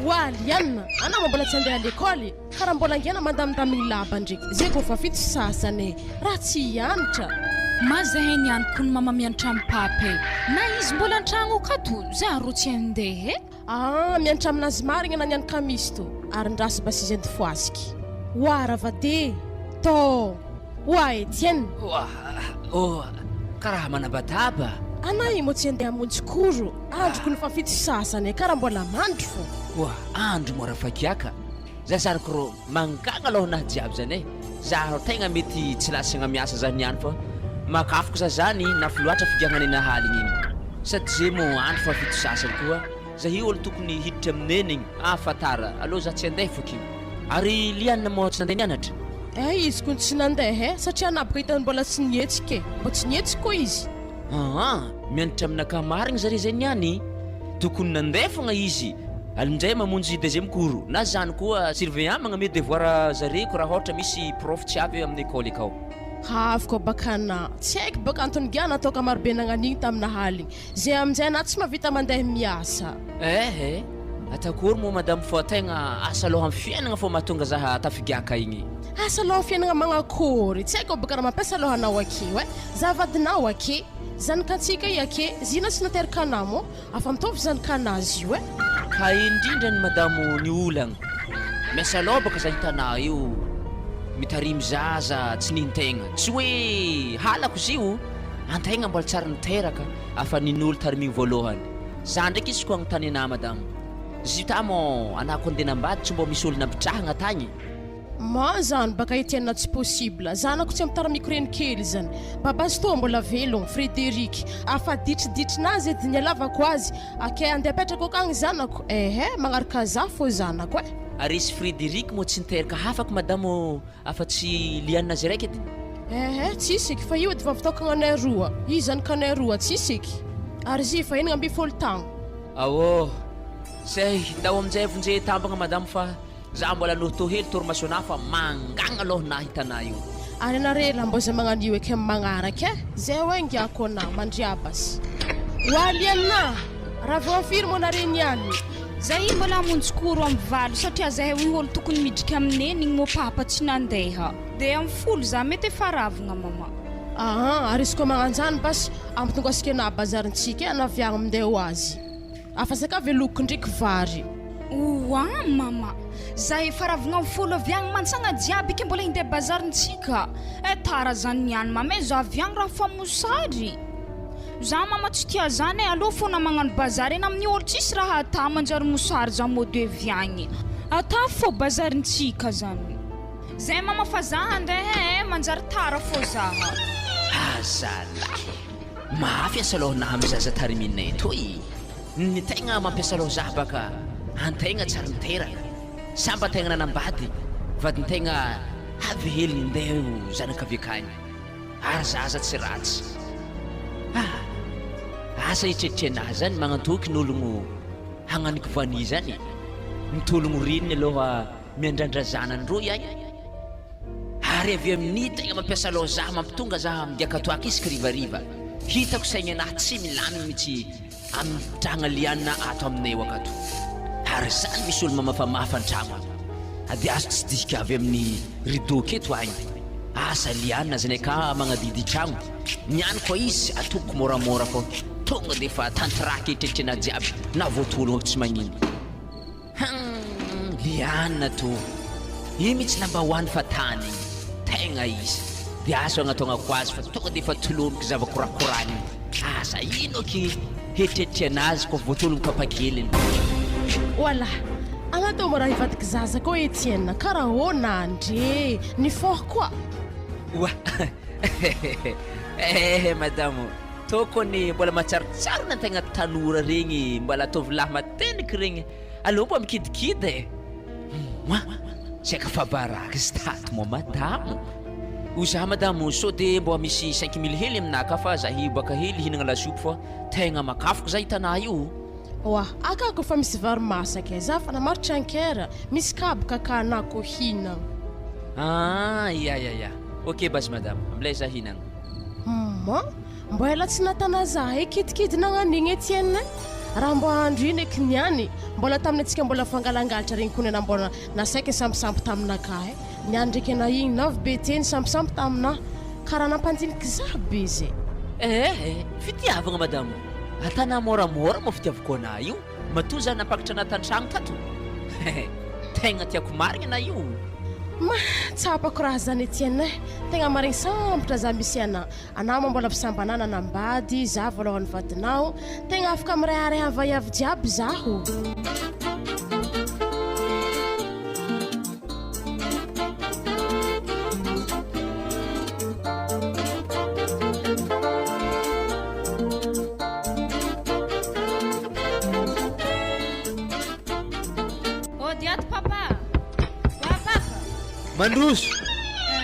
Waliana, ana mbola tsy andeha l'école, karaha mbola angena mandamindamigny laba ndraiky. Zay kô fa fito sasany, raha tsy hianatra. Mazahay nianako ny mama mianatra amin'ny papay. Na izy mbola an-tragno akato, za ro tsy andeha. Mianatra aminazy marigna na nianaka misy to, ary ndrasy bas izy foasiky. Wa ravade, to, wa Etienne. Karaha manabataba. Anay mo tsy andeha hamonjy koro, androko ny fa fito sasany, karaha mbola mandro fô. Andro mora fakiaka. Zazariko ro mangagna aloha nahy jiaby zany Zaho tegna mety tsy lasagna miasa zany niany fa makafoko za zany nafy loatra figiagnana ina haligny igny. Sady zay mo andro fa fito sasany koa. Za io olo tokony hiditra amineny igny. Fatara, aloha za tsy andeha foky. Ary liana mo tsy nandeha nianatra? Izy kun tsy nandeha satria naboka hitany mbola tsy nietsika. Mbo tsy nietsika koa izy. Mianatra aminaka marigny zare zay niany. Tokony nandeha fogna izy. Alinjay mamonjy deuxième cours. Na zany koa surveillant magname devoir zare ko raha ohatra misy prof tsy avy amin'ny école akao. Haviko bakana. Tsy haiko baka antony giana toka marobe nagnanigny tamina haligny. Zay aminjay na tsy mavita mandeha miasa. Atakory mo madame fo tegna asa aloha amin'ny fiainagna fo mahatonga zaha tafigiaka igny. Asa aloha fiainagna magnakory. Tsy haiko baka raha mampiasa alohanao ake zavadinao ake. Zanakatsika ake zina sy nateraka anamo afa mitovy zanakanazy io Ka indrindra ny madamo ny olagna. Miasa aloha baka za hitanao io mitarimy zaza tsy nintegna. Tsy hoe halako zio antegna mbola tsara niteraka afa nin'olo tarimigny voalohany. Za ndraiky izy koa agnontany anah madamo. Zitamo anako andeha nambady tsy mbo misy olo nampitrahagna tagny. Zany baka Etienne tsy possible. Zanako tsy amitaramiko reny kely zany. Babasy to mbola velogno Frédéric. Afa ditriditrin'azy edy nialavako azy. Ake andeha apetraka akagny zanako. Magnaraka za fô zanako Ary izy Frédéric mo tsy niteraka hafako madamo afa tsy lianazy raiky edy. Tsisiky fa io edy fa vitokagna anay roa. Io zanakanay roa tsisiky. Ary zy fa enigna amby folo tagno. Say ndao aminjay vonjey tambagna madamo fa za mbola noto hely tormasona fa mangagna aloha na hitanao io. Ary anarela mbo za magnanio ake magnaraka zay hoe ngiako na mandriabas. Waliana raha vao afiry mo nare niany. Zahay mbola monjy koro amin'ny valo satria zahay olo tokony midrika amineny igny mo papa tsy nandeha. De amin'ny folo za mety efa ravagna mama. Ary izy koa magnanjany bas ampitonga asika na bazarintsika anaviagna aminday ho azy. Afasaka veloko ndraiky vary. Mama. Zahay efa ravagna amin'ny folo aviagna mansagna jiaby ke mbola hindeha bazarintsika. Tara zany niany mama za aviagna raha fa mosary. Za mama tsy tia zany aloha fona magnano bazary ena amin'ny olo tsisy raha ata manjary mosary za mode aviagny. Ata fô bazarintsika zany. Zay mama fa za andeha manjary tara fô zaha. Zalahy. Mafiasa aloha na amin'ny zaza tariminay toy. Ny tegna mampiasa aloha za baka antegna tsara niteraka. Samba tegna nanambady vadintegna avy hely nindeha zanaka avy akagny. Ary zaza tsy ratsy. Asa hitretrena zany magnantoky n'ologno hagnaniko vany zany. Nitologno rininy aloha miandrandra zanany roy agny. Ary avy amin'ny tegna mampiasa aloha za mampitonga za migiaka toaka isaka rivariva. Hitako saigny anahy tsy milamina mitsy amin'ny tragna liana ato aminay akato. Ary zany misy olo mamafamafa an-tragno. Ady azo tsy dika avy amin'ny rideau keto agny. Asa liana zany ka magnadidy tragno. Niany koa izy atoko moramora fô. Tonga defa Tantara ketretrena jiaby na voatologno tsy magnino. Liana to. Io mitsy lamba hoany fa tany tegna izy. De aso agnatonako azy fa tonga defa tolomiko zavakorakorany. Asa ino ki hetretranazy koa voatologno PAPAKELY. Wala. Anato mo raha ivadiky zaza koa Etienne. Karaha hona andre. Ny fort koa. Madamo. Tokony mbola matsaritsara na tegna tanora regny mbola tovolahy mateniky regny. Alô mbo mikidikidy. Seka fa baraka staty mo madamo. Za madamo so de mbo misy 5000 hely aminaka fa za baka hely hinagna lasopy fa tegna makafoko za hitanao io. Akako fa misy vary masaka za fa namaritra ankera misy kabaka kanako hinagna. Ya. Ok bas madamo, amlay za hinagna. Mbo ela tsy natana za kidikidy nagnanigny Etienne. raha mbo andro iny eky niany mbola tamin'ny antsika mbola fangalangalatra regny konena mbola nasaiky sampisampy taminaka niany ndraiky ana igny navy be teny sampisampy tamina karaha nampandiniky zabe izy fitiavagna madamo atana moramora mo fitiavako ana io matoa za napakatra ana tantragno tato tegna tiako marigna ana io tsapako raha zany etienne tegna marigny sambotra za misy anao mbola fisambanana nanambady za voalohan'ny vadinao tegna afaka mirehareha avayavy jiaby zaho Mandroso.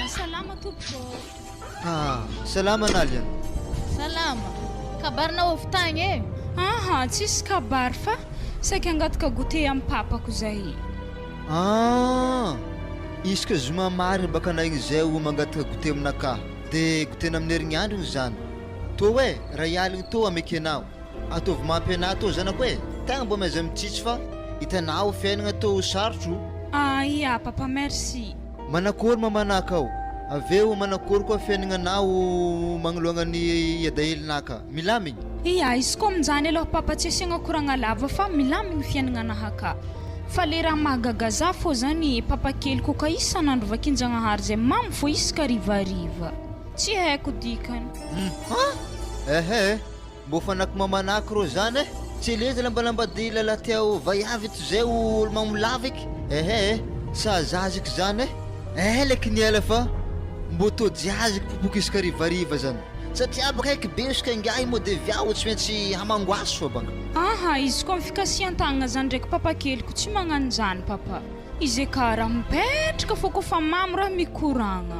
Salama tompoko. Salama Nalian. Salama. Kabar na oftagny Tsisy kabar fa saika angataka goûter amin'ny papako zahy. Izy ka zoma marina baka na igny zay o mangataka goûter aminaka. De goûter-na amin'ny herignandro igny zany. To hoe raha ialigny to ameky anao. Ataovy mampy anahy to zanako hoe tegna mbo maiza mitsitsy fa hitanao fiainagna to sarotro. Ya papa merci. Manakory mamanakao aveo manakory koa fiainagnanao magnoloagna ny adahelinaka milamigny izy koa amin'izany aloha papa tsy asiagna koragna lava fa milamigny fiainagnanahaka fa le raha mahagagaza fô zany papakely koka isan'andro vakinjagnahary zay mamy fô isaka rivariva tsy haiko dikany mbo fanaky mamanako rô zany tsy eleza lambalambady lala tiao vaiavy eto zay olo mamolaviky sa zaziky zany leky niala fa mbo to jiaziky popoky isaka rivariva zany satria baka eky be isaka ingahy mo de viao tsy maintsy hamangoaso fa baka izy koa mifikasian-tagnana zany ndraiky papakeliko tsy magnano zany papa izy ka raha mipetraka fô kofa mamy raha mikoragna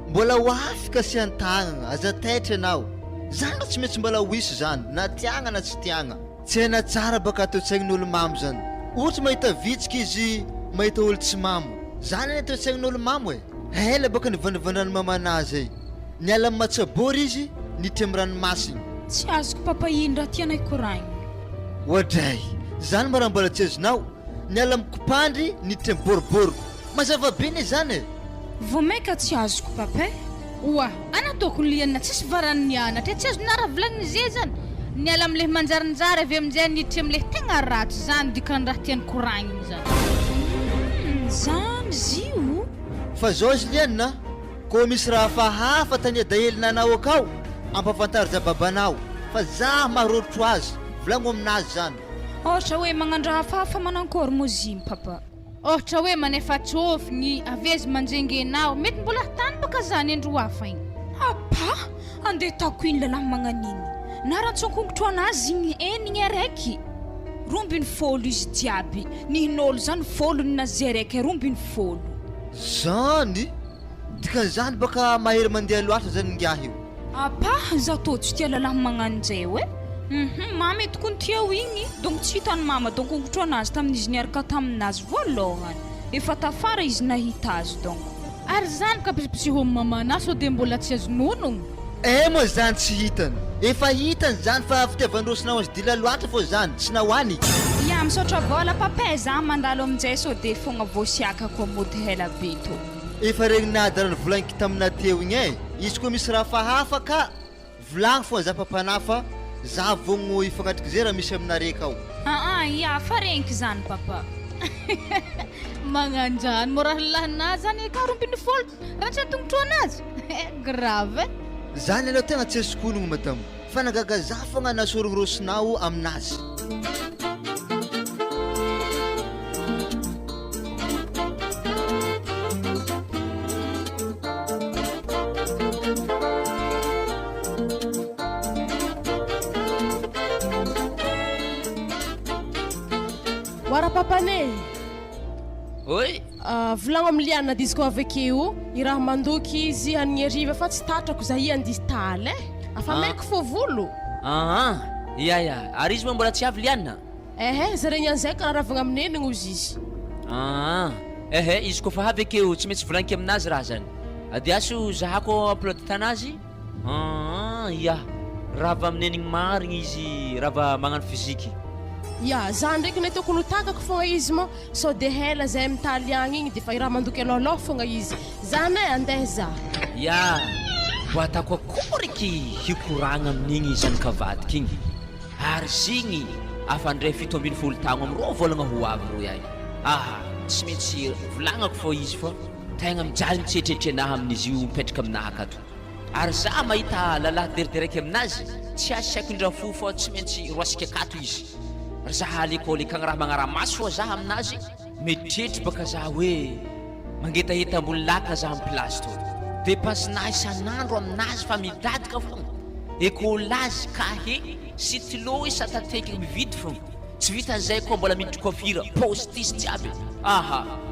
mbola ho afikasian-tagnana aza taitra anao zany tsy maintsy mbola ho isy zany na tiagna na tsy tiagna tsy haina tsara baka atao-tsaign'olo mamy zany ohatra mahita vitsika izy mahita olo tsy mamo zany ny atao-tsaign'olo mamo ela baka nivanivanany mamanazy niala amin'ny matsabory izy nitry amin'ny ranomasiny tsy azoko papa ino raha tianay koragny oadray zany mba raha mbola tsy azonao niala amin'ny kopandry nitry amin'ny boribory mazava be ny zany vomaika tsy azoko papa oa anataoko liana tsisy varany nianatra tsy azona raha volagniny zay zany niala am'le manjarinjary avy amin'izay nitry am'le tegna ratsy zany dikany raha tiany koragniny zany zany zio fa zao izy lianina koa misy raha fahafa tany adahelinanao akao ampafantary zababanao fa za maharotro azy volagno aminazy zany ohatra hoe magnandra hafahafa manankory mozimy papa ohatra hoe manefa tsofigny avezy manjengenao mety mbola tany baka zany andro hafa igny apa andeha tako iny lalahy magnaniny na rantsonkongotrao anazy igny enigny araiky rombiny folo izy jiaby nihin'olo zany folo ninazy araiky rombiny folo zany dikan'izany baka mahery mandeha loatra zany ngiahy io apa za to tsy tia lalahy magnan'izay hoe mama etokony tiao igny donc tsy hitany mama donc ongotro anazy tamin'izy niaraka taminazy voalohany efa tafara izy nahita azy donc ary zany ka pisipisi homy mamana so de mbola tsy azononogno moa zany tsy hitany efa hitany zany fa fitiavandrosinao azy dila loatra fô zany tsy nahoany ya misaotra vola papa za mandalo amin'izay so de fogna voasiaka koa mody hela be to efa regny nadarany volagniky tamina teo igny izy koa misy raha fahafa ka volagny fô za papana fa za vogno ifagnatriky zay raha misy aminareka ao ya fa regniky zany papa magnanjany mo raha lahinazy zany ka rombiny folo raha tsy atongotro anazy grave zany aloha tegna tsy azokonogno matamo fa nagagaza fogna nasorogorosinao aminazy wara papane oi volagno amin'ny liana dizy koa avekeo i raha mandoky izy an'ny ariva fa tsy tatrako za i andizy taly afa maiko fô volo ia ary izy moa mbola tsy avy liana zaregny an'izay karaha ravagna amin'ny enigny ozy izy izy koa fa avekeo tsy maintsy volagniky aminazy raha zany ady aso zahako ampilody tanazy ia raha va amin'enigny marigny izy raha va magnano fiziky. Ya za ndraiky nay tokony ho takako fogna izy mo sao de hela zay mitaly agny igny de fa raha mandoky alôhalôha fogna izy za nay andeha za ya ho atako akoriky hikoragna amin'igny zanakavadiky igny ary zigny afandray 7 tagno am'ro volagna ho avy ro yahy tsy maintsy volagnako fô izy fô tegna mijaly mitsetretrenahy amin'izy io mipetraka aminahy akato ary za mahita lalahy derideraiky aminazy tsy asiako indrafo fô tsy maintsy roasika akato izy ary zaha lekôly akagny raha magnaramaso fô zaha aminazy mietretry baka za hoe mangetaheta ambony laka za amin'ny plasy to dépensinahy isan'andro aminazy fa midadika fogna ekôlazy kahe stylo isatateka mividy fogna tsy vitan'izay koa mbola miditry coiffure postisy jiaby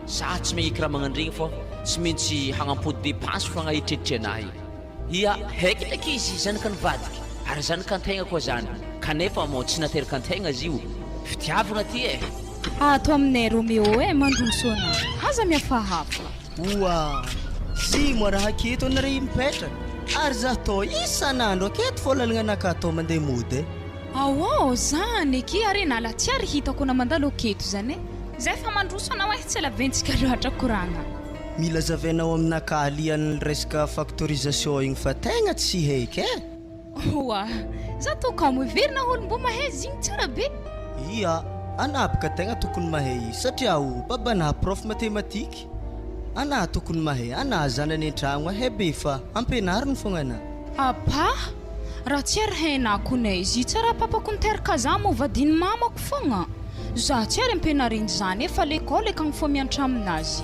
za tsy maheky raha magnandregny fô tsy maintsy hagnampody dépense fogna etretry anahy ia haiky ndraiky izy zanaka nivadiky ary zanaka antegna koa zany kanefa mo tsy nateraka antegna izy io fitiavagna ty ato aminay Romeo mandrosona aza miafahafa oa si mo raha aketo anare mipetraka ary za to isan'andro aketo fô lalagna anaka atao mandeha mody ao zany eky ary nala tsy ary hitako na mandalo aketo zany zay fa mandrosona hoe tsy laventsika loatra koragna mila zavainao aminaka alian'ny resaka factorisation igny fa tegna tsy haiky oa za tokamo iverina olo mbo mahay zigny tsara be ia anapaka tegna tokony mahay satria o babana prof mathématique ana tokony mahay ana zanany an-tragno hebe fa ampianariny fogna ana apa raha tsy ary hainako nay izy tsara papako niteraka za mo vadiny mamako fogna za tsy ary ampianariny zany efa lekôly akagny fô mianatra aminazy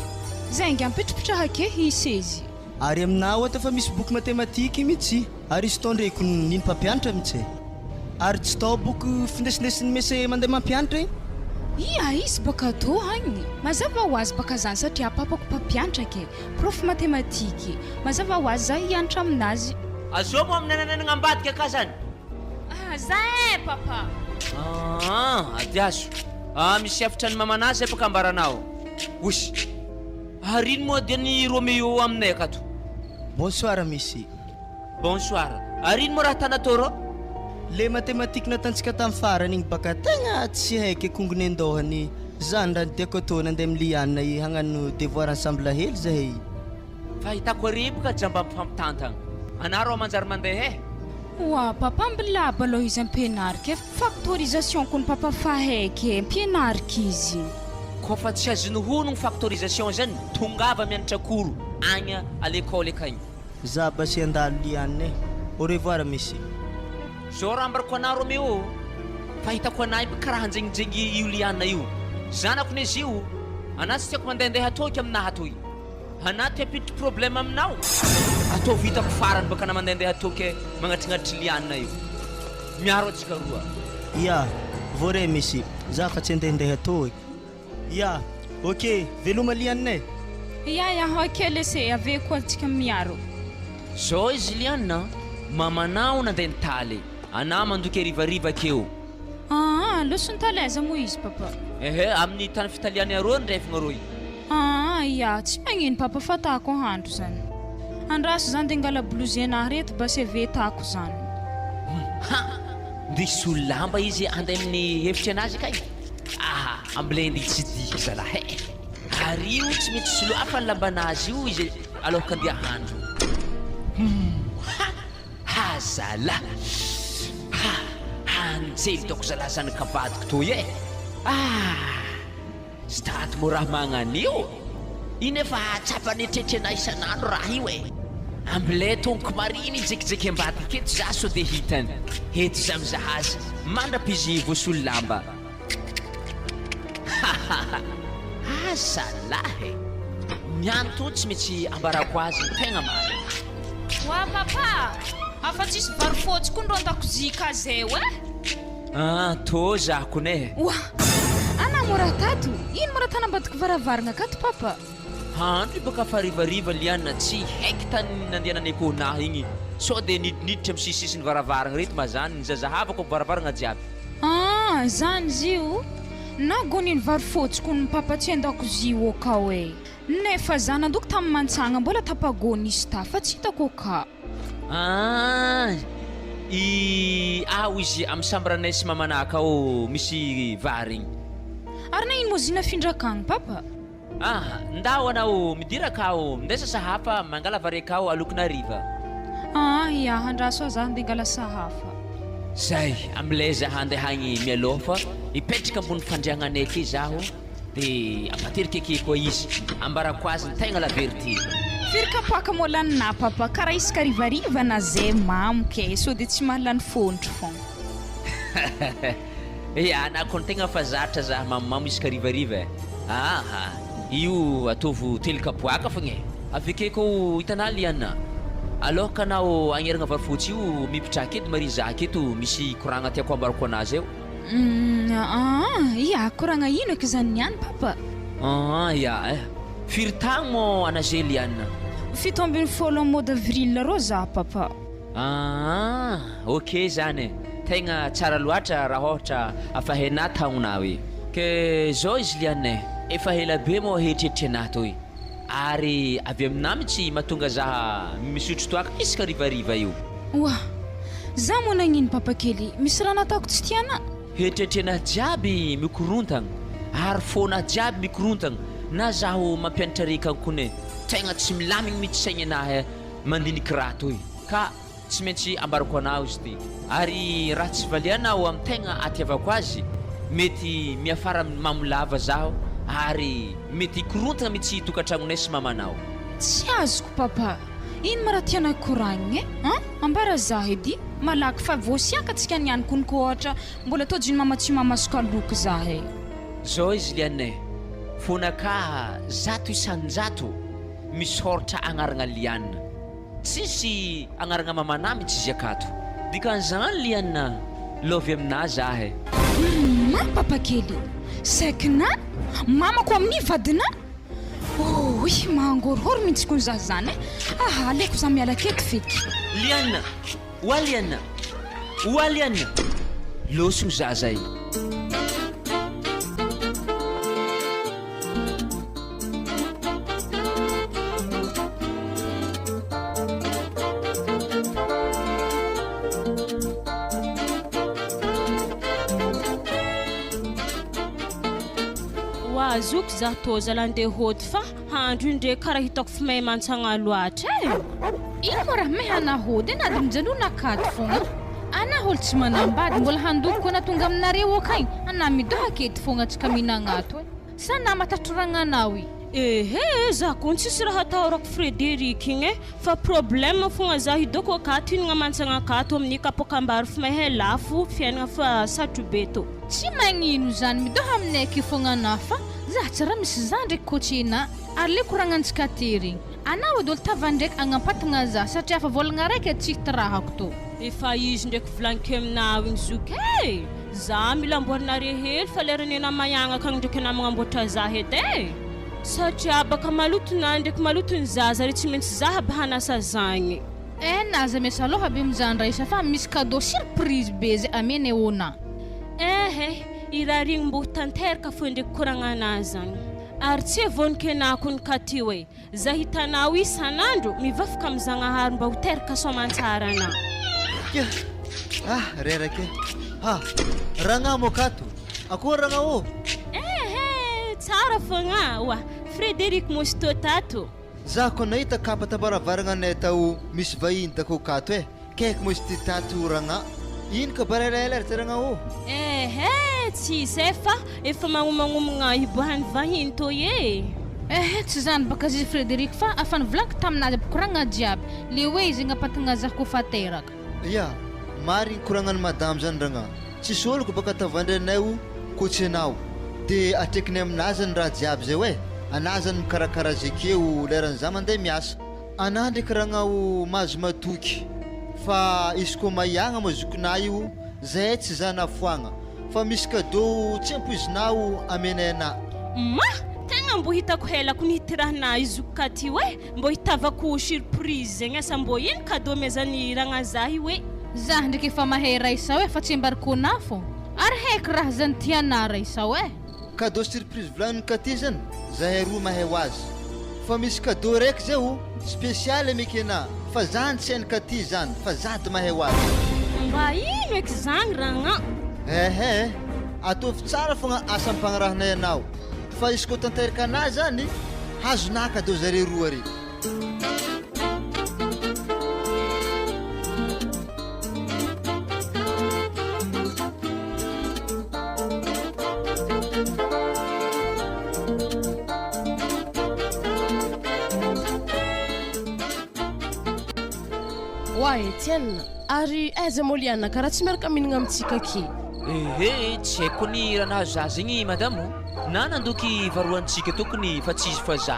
zay ngy ampitripitraha ake hisezy ary aminao ohatra fa misy boky mathématique mihitsy ary izy tao ndraiky niny mpampianatra mihitsy ary tsy tao boky findesinesiny mese mandeha mampianatra igny ia izy baka to agny mazava ho azy baka zany satria papako mpampianatra ke prof mathématique mazava ho azy za hianatra aminazy azao mo amin'nananana ambadika ka zany za papa ady azo misy efatra ny mamanazy zay baka ambaranao osy arino moa dia ny Romeo aminay akato bonsoir missy bonsoir arino moa raha tanatoro le mathématique natantsika tamin'ny farany igny baka tegna tsy haiky akongony andohany zany raha tiako atao nandeha milianina hagnano devoir ensemble hely zahay fa hitako ariboka jamba mifampitantagna anaro manjary mandeha oa papa mbilaba aloha izy ampianarika factorisation kony papa fahaiky ampianarika izy koa fa tsy azo nohonogny factorisation zany tongava mianatra koro agny à l'école akagny za basy andalo lianina au revoir missy zao raha ambarako anao Romeo fa hitako anahy karaha hanjegnijengy io liana io zanako n'izy io ana tsy tiako mandehandeha atoky aminahy atoy ana ty apiditry problème aminao atao vitako farany baka na mandehandeha atoky magnatrignatry liana io miaro atsika roa ia vore missy za fa tsy andehandeha atoky ia ok veloma lianinay ia ok laissé ave koa atsika miaro zao izy liana mamanao nandeha nitaly ana mandoky arivariva akeo losontalaiza mo izy papa amin'ny tany fitaliany aroa ndraifagna roy ia tsy magnino papa fatako handro zany andraso zany de ngala blouse anahy reto basy avetako zany ndisy olamba izy andeha amin'ny hevitry anazy akay ambilendy tsy dika zalahy ary io tsy mety soloafa ny lambanazy io izy alohaka andeha handro zala hanjely toko zala zanakavadiko toy staty mo raha magnanio iny efa tsapa netretry anay isan'andro raha io ambile tonko mariny jekijeky ambadika eto za so de hitany eto za mizaha azy mandrapizy voasolo lamba zalahy mianto tsy maintsy ambarako azy tegna mary wa papa afa tsisy vary fotsy koa ndro an-dakozia ka zay to zako ne wa ana mora tato ino mora tanambadika varavaragna akato papa andro baka farivariva liana tsy haiky tany nandehanany ekonahy igny so de niditra amin'ny sisisiny varavaragna reto mazany nizazahavako varavaragna jiaby zany zio na goniny vary fotsy koa ny papa tsy an-dakozia ô ka nefa za nandoky tamin'ny mantsagna mbola tapagony izy ta fa tsy hitako ka Izy amin'ny sambaranay sy mamanaka ao misy vary igny. Ary na ino moa zina findrakagny papa? Ndao anao midiraka ao mindesa sahafa mangala vary akao alokona riva. Ya handraso za andeha angala sahafa. Zay am'lay zaho andeha hagny mialoha fa ipetraka ambony fandriagnanay aky zaho dia ampaterika ake koa izy ambarako azy ny tegna la verité. Firy kapaka moa lanina papa karaha isaka rivariva na zay mamoke so dia tsy mahalany fontry fogna. Na koa ny tegna fa zatra zaho mamamo isaka rivariva. Io ataovy telo kapoaka fogna e. Aveke koa hitanao liana. Alors ka nao agneragna varofotsy io mipitraka eto mariza aketo misy koragna tiako ambarako anazy eo. Koragna ino eky zany niany papa? Firy tagny mo anazy liana? 17 mois d'avril rô za papa. Ok zany tegna tsara loatra raha ohatra afahaina tagnonao e. Ke zao izy liana efa hela be mo hetrihetry anahy toy. Ary avy aminah mitsy mahatonga zaha misotro toaka isaka rivariva io. Wah, za moa nagnino papakely, misy raha nataoko tsy tiana? Hetrihetrenahy jiaby mikorontagna ary fônahy jiaby mikorontagna na zaho mampianatra reka kone tegna tsy milamigny mitsy saigny mandinika raha toy ka tsy maintsy ambarako anao izy ty. Ary raha tsy valianao amin'ny tegna atiavako azy mety miafara mamolava zaho ary mety korontagna mitsy tokantragnonay sy mamanao. Tsy azoko papa, ino ma raha tianao koragniny ambara zaho edy malaky fa voasiakatsika niany koniko ohatra mbola taojiny mama tsy mamasoko aloky zaho. Zao izy lianay fonaka 100 isan-jato misy horatra agnaragna liana tsisy agnaragna mamanà mitsy izy akato dikan'izany liana lovy aminah zahe. Papakely saikina mamako amin'ny vadina mangorihoro mihitsy kon zaho zany aleko za miala keto feky. Liana oa liana losogno za zay. Azoko za to zalande hody fa handro indre karaha hitako fa may mantsagna loatra Ino mo raha may hana hody na dimjanona akato fogna. Ana holo tsy manambady mbola handoko na tonga aminareo akagny ana midoha aketo fogna tsika minagnato sa na matatraranganao za koa tsisy raha atahorako Frédéric igny fa problème fogna za hidoko akato hinagna mantsagna akato amin'ny kapokambary fa may lafo fiainagna fa satro beto. Tsy magnino zany midoha aminay ake fogna nafa za tsara misy za ndraiky kotrina ary le koragnantsika tery anao edy olo tava ndraiky agnampatagna za satria fa volagna raiky tsy trahako to. Efa izy ndraiky volaniko aminao igny zoky za mila amboarinare hely fa leranena mayagna akagny ndraiky ana magnamboatra za edy satria baka malotona ndraiky malotony zaza re tsy maintsy za aby hanasa zagny. Naza miasa aloha be mizandraisa fa misy cadeau surprise be zay amene ona. Irarigny mbo tanteraka fo ndraiky koragnanazy zany ary tsy evoniky anako ny katio za hitanao isanandro mivafaka amin'ny zagnahary mba ho teraka soamantsara ana. Rerake ragna mo kato akory ragna o? Tsara fogna Frédéric mosto tato. Za ko nahita kapa tabaravaragna tao misy vahiny tako kato kaiky mosi ty tato ragna ino ka barelaela ty ragna o? Tsy zay fa efa magnomagnomagna hiboahany vahiny to tsy zany baka zy Frédéric fa afa nivolagniky taminazy koragna jiaby le hoe izy agnapatagna za kofa teraka. Marigny koragnany madame zany ragna tsisy oloko baka tavandranay kotsy anao dia atrekinay aminazy ny raha jiaby zay anah zany mikarakara zekeo leran'za mandeha miasa anah ndraiky ragna mahazo matoky fa izy koa maiagna mo zokinah io zay tsy zana foagna fa misy cadeau tsy ampoizinao amenay anah. Tegna mbo hitako helako nihitirahanah izoka ty mbo hitavako surprise zegny asa mbo ino cadeau mezany ragna za io za ndraiky efa mahay raisa fa tsy embarikona fo ary haiko raha zany tiana raisa cadeau surprise volaniny katy zany zahay roa mahay azy fa misy cadeau raiky zay spécial meky anah fa zany tsy hainy katy zany fa za ty mahay azy. mba ino eky zany ragna ehe atovy tsara fogna asa mpagnarahanay anao fa izy ko tanteraka anazy zany hazonà kadô zare roa ary oay tiana ary aiza moliana karaha tsy miaraka mihinagna amintsika ake ehe tsy haiko ny raha nahazo za zegny madamo na nandoky varoantsika tokony fa tsy izy fa za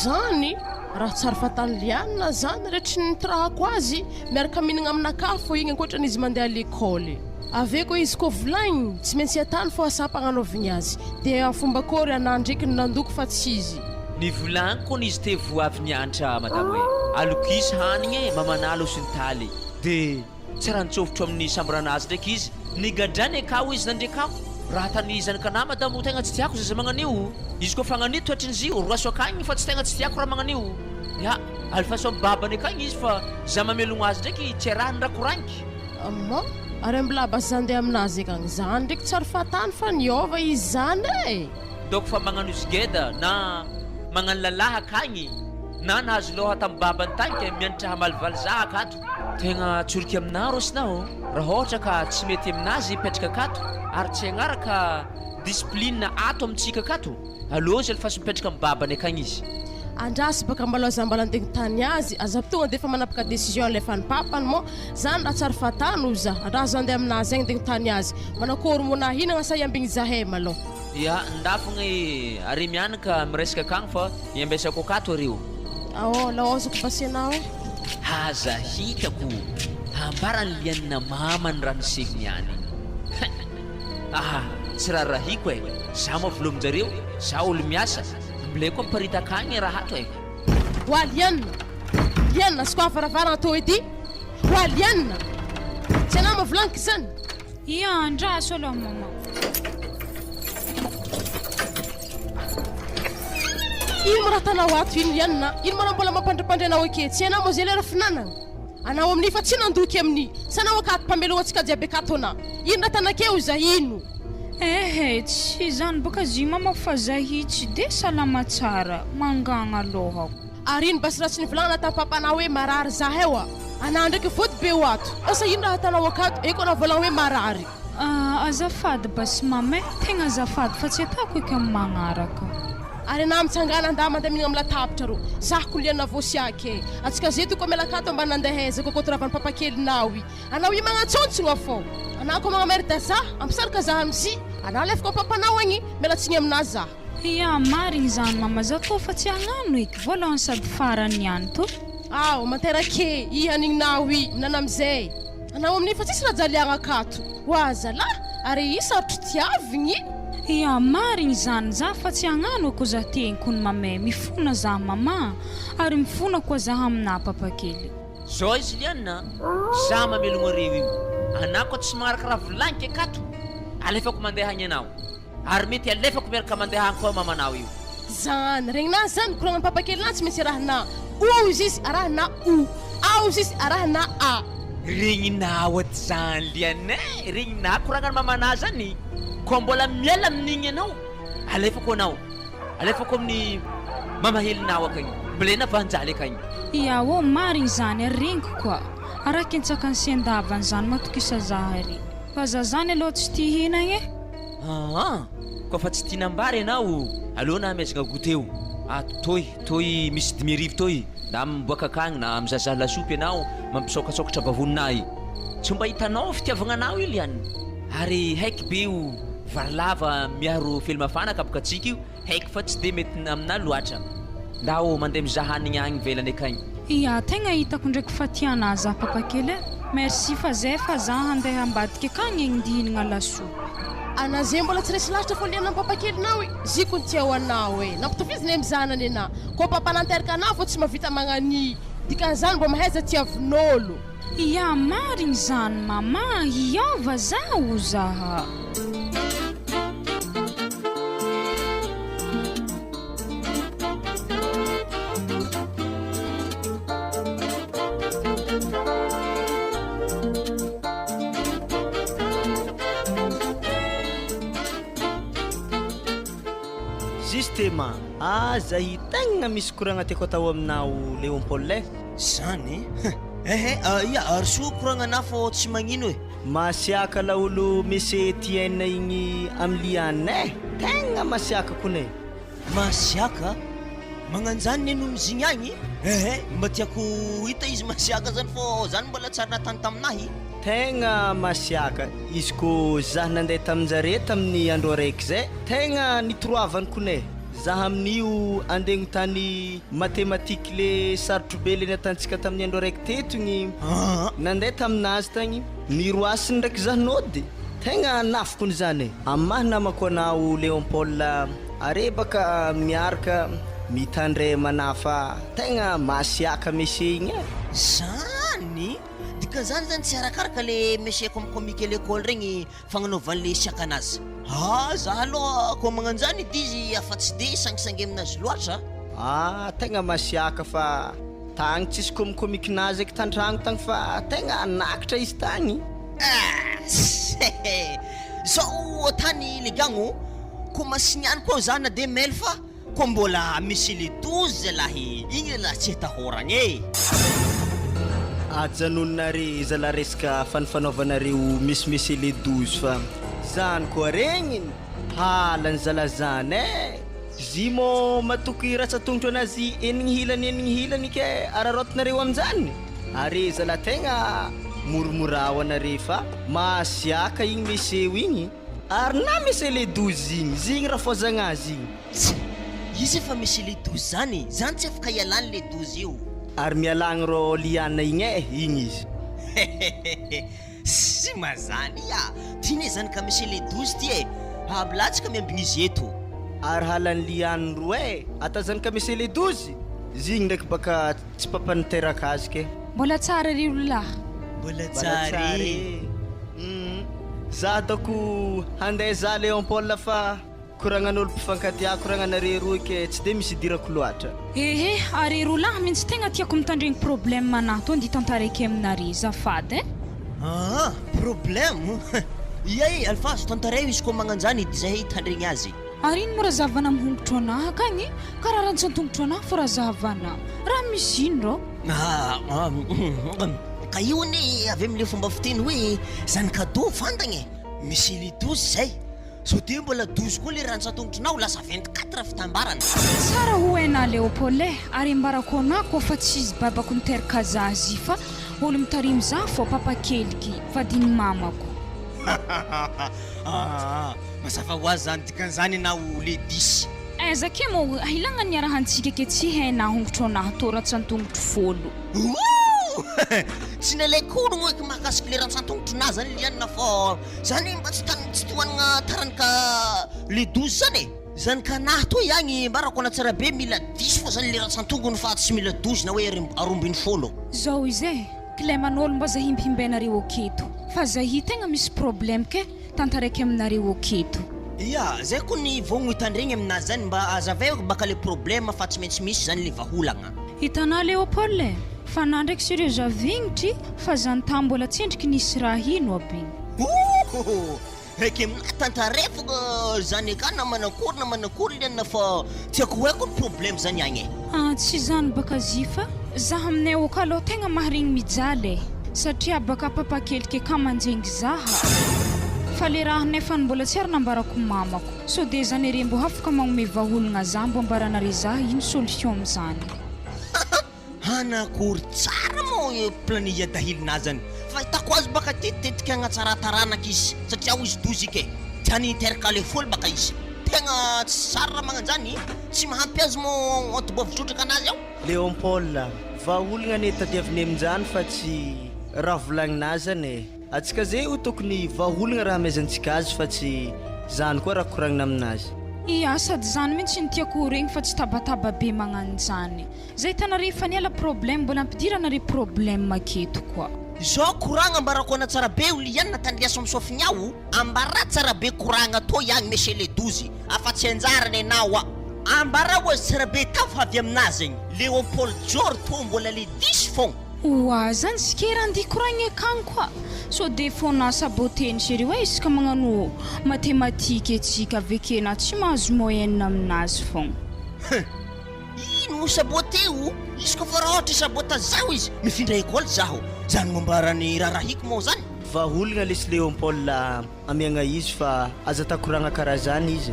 zany raha tsara fatany lianina zany rehetry ny trahako azy miaraka mihinagna aminakafo igny ankoatran'izy mandeha lekôly ave ko izy ko volaigny tsy maintsy atany fo asam-pagnanovigny azy dia fomba kory anà ndraiky ny nandoko fa tsy izy ny volagniko n'izy te voavy nianatra madamo hoe alokisy hanigny mamanalo sy ny taly dia tsy raha nitsofotro amin'ny samboranazy ndraiky izy nigadrany akao izy nandrekao raha tany zanakana madamo tegna tsy tiako zaza magnan'io izy koa fagnanio toetrin'izio roaso akagny fa tsy tegna tsy tiako raha magnan'io ya alifaso amin'ny babany akagny izy fa za mamelogno azy ndraiky tsy arahany raha koraniky ama ary mbola basy zandeha aminazy akagny zany ndraiky tsara fatany fa niova izy zany e doko fa magnano isgeda na magnano lalahy akagny na nahazo loha tamin'ny babany tagny mianatra hamalivaly za akato tegna tsoriky aminah rosinao raha ohatra ka tsy mety aminazy petraka akato ary tsy agnaraka discipline ato amintsika akato alozy alifaso mipetraka amin'ny babany akagny izy andrasy baka mbaloaza mbala andeha tany azy azam-tonga dia efa manapaka décision alefany papany mo zany raha tsara fatany ho za andrazo andeha aminazy agny andeha tany azy manakory mona hinagna sa iambigny zahay malo ya ndafogna ary mianaka miresaka akagny fa iambesako akato areo laozako basianao haza hitako ambarany lianina mamany raha nisegny any tsy raha rahiko za mavolomin-jareo za olo miasa mbileko amparita akagny raha hato wa lianina sy ko avaravaragna atao edy wa lianina tsy anao mavolagniko zany ia andraso aloha mama ino mo raha tanao ato ino lianina ino manao mbola mampandrapandry anao ake tsy anao mo zay lera finanagna anao amin'iny fa tsy nandoky amin'ny sy anao akato mpamelogna atsika jiaby akato anà ino raha tanakeo za ino tsy zany boka zy mama fa zahitsy de salama tsara mangagna aloha ary ino basy raha tsy nivolagna ta papanao hoe marary zahay oa anà ndraiky vody be ho ato asa ino raha tanao akato eko anao volagna hoe marary azafady basy mama tegna azafady fa tsy atako eky amin'ny magnaraka ary anà mitsangana andà mandeha mihinagna amin'ny latabatra ro zahako lianina vosiake atsika zay toko amela akato mba nandehezako koto ravan'ny papakelinao i anao i magnantsontsogna fô anà ko magnamerida za ampisaraka za amzy anà lefako papanao agny mela tsigny aminà za ia marigny zany mama za to fa tsy agnano eky voalohany sady farany ihany to manterake i hanigninao i minana amizay anao amin'iny fa tsisy raha jaliagna akato hoaza la ary i sarotry tiavigny ia marigny zany za fa tsy agnano ako za tegniko ny mamay mifona za mama ary mifona koa za aminà papakely zao izy lianina za mamelogno areo io anà koa tsy magnaraka raha volagniko akato alefako mandeha agny anao ary mety alefako miaraka mandeha agny koa mamanao io zany regninà zany koragnany papakelina tsy maintsy arahanà izy izy arahanà izy izy arahanà a regninao aty zany liana regninà koragnany mamanà zany koa mbola miala amin'igny anao alefako anao alefako amin'ny mamahelinao akagny mbolena vanjaly akagny ia marigny zany regniko koa araky ntsaka ny siandavany zany matokisa za ary fa za zany aloha tsy tia hinagny koa fa tsy tianambary anao aloha na amezagna goteo toy misy dimirivo toy na miboaka akagny na mizazaha lasopy anao mampisokasokatra vavoninahy tsy mba hitanao fitiavagna anao io lianina ary haiky be io varilava miaro felimafanaka abokatsika io haiky fa tsy de mety aminà loatra ndao mandeha mizaha hanigny agny velany akagny ia tegna hitako ndraiky fa tianà za papakely merci fa zay fa za handeha ambadika akagny igny lasopy anà zay mbola tsy resy lasitra fô liana papakelinao ziko ny tia ho anao nampitofiziny mizanany anà koa papananteraka anao fô tsy mavita magnany dikan'izany mbo mahaiza tiavin'olo ia marigny zany mama hiova za ho zaha Justement, zahay tegna misy koragna tiako atao aminao Léopold. Zany ia ary so koragnana fô tsy magnino e. Masiaka laolo Monsieur Etienne igny amin'ny liane tegna masiaka kone. Masiaka magnanjany neno mizigny agny mba tiako hita izy masiaka zany fô zany mbola tsara natany taminahy. Tegna masiaka izy ko zah nandeha taminjare tamin'ny andro araiky zay tegna nitoroavany kone. Zah amin'io andegno tany mathématique le sarotro be le natantsika tamin'ny andro araiky teto gny nandeha taminazy tagny miroasiny ndraiky zah nody tegna nafokony zany amahy namako anao Léopold are baka miaraka mitandray manafa tegna masiaka monsieur igny zany dika zany tsy arakaraka le monsieur comique l'école regny fagnanaovany le siaka anazy. Zah aloha koa magnanjany dizy afa tsy de sangisangy aminazy loatra. Tegna masiaka fa tagny tsisy komikinazy eky tantragno tagny fa tegna nakatra izy tagny. Zao tany ligagno ko masiniany koa zah na de mail fa ko mbola misy le 12 lahy igny la tsy tahoragny e. Ajanonare zala resaka fanifanaovanareo misy le 12 fa zany koa regny halany zala zany zy mo matoky ratsatongotra anazy enigny hilany ke ararotinareo amin'izany are zala tegna moromorao anare fa masiaka igny monsieur igny ary na monsieur le 12 igny zigny raha fozagnazy igny izy efa monsieur le 12 zany tsy afaka ialany le 12 io ary mialagny ro liana igny igny izy sy mazany tiany zany ka monsieur le 12 ty ablatsika miambigny izy eto ary halany liany roa ata zany ka monsieur le 12 zigny ndraiky baka tsy papaniteraka azy ke mbola tsara ry ololahy mbola tsara za dako handeha za Léopold fa koragnan'olo mpifankatia koragnanare roa ke tsy de misy dirako loatra ary rolahy mintsy tegna tiako mitandregny problème manahy to ndi tantaraiky aminare zafady problème ia alfazo tantaray izy koa magnanjany dy zahay hitandregny azy ary ino mora zavana mihongotro anahy akagny karaha raha ntsantongotro anahy fa raha zavana raha misy ino ro ka io ane avy am'le fomba fiteny hoe zany cadeau fantagny misy le 12 zay so de mbola 12 koa le raha ntsantongotronao lasa 24 fitambarana tsara ho haina Léopold ary ambarako anahy koa fa tsy izy babako niteraka zazy fa olo mitarimy za fô papakelyky vadiny mamako masafa ho azy zany dikan'izany anao le 10 zake mo hilagna ny arahantsika ke tsy haina hongotro anahy to raha tsantongotro folo tsy nalaikono eky mahakasiky le raha ntsantongotronah zany lianina fô zany mba tsy tohanagna tarany ka le 12 zany zany ka nahy to iagny mbarako ana tsara be mila 10 fô zany le raha ntsantongony fa tsy mila 12 na hoe arombiny folo zao izy kleman'olo mba zahimbihimbenareo aketo fa zahi tegna misy problème ke tantaraiky aminareo aketo zay koa ny vogno hitandregny aminazy zany mba azavay baka le problème fa tsy maintsy misy zany le vaholagna hitanao Léopold fa na ndraiky sérieux zavignitry fa zany ta mbola tsendriky nisy raha ino aby raiky aminahy tantaray foka zany aka na manakory lianina fa tiako hoaiko ny problème zany agny tsy zany baka zifa zaha aminay oka aloha tegna maharigny mijaly satria baka papakelyky ka manjenggy zaha fa le raha nefa mbola tsy ary nambarako mamako so de zany ere mbo afaka magnome vaholagna za mbo ambaranare zaha ino solution am'zany anakory tsara mo plani iadahilinazy zany fa hitako azy baka tetitetika agnatsarataranaka izy satria ho izy 12 ike tiany hiteraka le folo baka izy tegna tsy tsara raha magnanjany tsy mahampy azy mo antobavotrotraka anazy ao Léopold vaholagna ane tadiaviny amin'izany fa tsy raha volagninazy zany atsika zay ho tokony vaholagna raha amezantsika azy fa tsy zany koa raha koragnina aminazy sady zany mihitsy ny tiako regny fa tsy tabataba be magnano zany zay hitanare fa niala problème mbola ampidiranare problème aketo koa zao koragna ambarako ana tsara be olo ihany natandriasa misofigny ao ambara tsara be koragna to ihany monsieur le 12 afa-tsy anjarany anao ambara ho azy tsara be tafavy aminazy igny Léopold Jor to mbola le 10 fogna oa zany sikera andia koragny akagny koa so de fona saboteny seri hoe isaka magnano matematika etsika avekena tsy mahazo moyenne aminazy fogna ino saboteo izy ko fa raha ohatra sabota zaho izy mifindra école zaho zany mombarany rahahiko moa zany vaholagna lesy Léon Paul amiagna izy fa aza takoragna karaha zany izy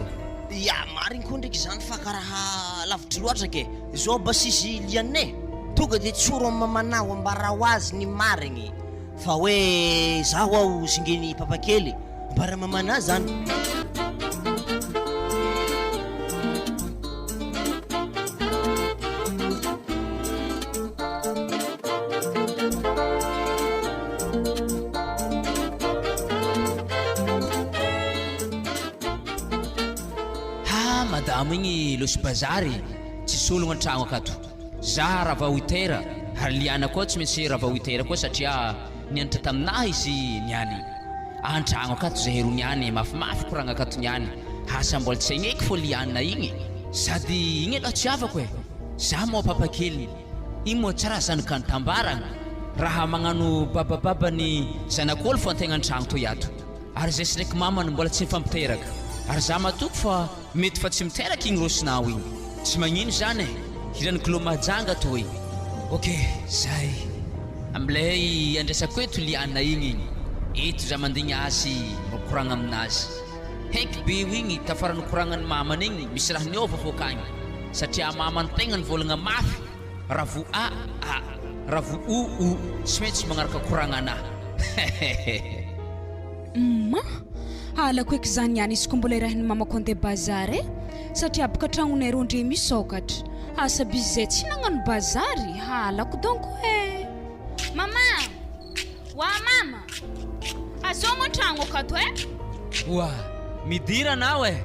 ya mariny koa ndraiky zany fa karaha lavitry loatra ke zao basisy lianay tonga de tsoro mamanao ambara ho azy ny marigny fa hoe zaho aho zingeny papakely ambara mamana zany madamo igny losy bazary tsy sologna an-tragno akato za raha va 8 heures ary liana koa tsy maintsy raha va 8 heures koa satria nianatra taminahy izy niany an-tragno akato zahay ro niany mafimafy koragna akato niany asa mbola tsy haigneky fô liana igny sady igny aloha tsy avako e za moa papakely igny moa tsara zanaka ny tambaragna raha magnano babababany zanak'olo fo an-tegna an-tragno to iato ary zay sy ndraiky mamany mbola tsy mifampiteraka ary za matoko fa mety fa tsy miteraka igny rosinao igny tsy magnino zany e hirany kilo mahajanga to hoe ok zay amilay andraisako eto liana igny eto za mandigny asy mikoragna aminazy haiky be igny tafarany koragnany mamany igny misy raha niova fô kagny satria mamany tegna nivolagna mafy raha vo raha vo o tsy maintsy magnaraka koragnanahy ma halako eky zany ihany izy ko mbola irahiny mamako andeha bazary satria baka tragnonay ro ndre misokatra asa bizy zay tsy nagnano bazary halako donc hoe mama wa mama azongo an-tragno akato wa midira anao e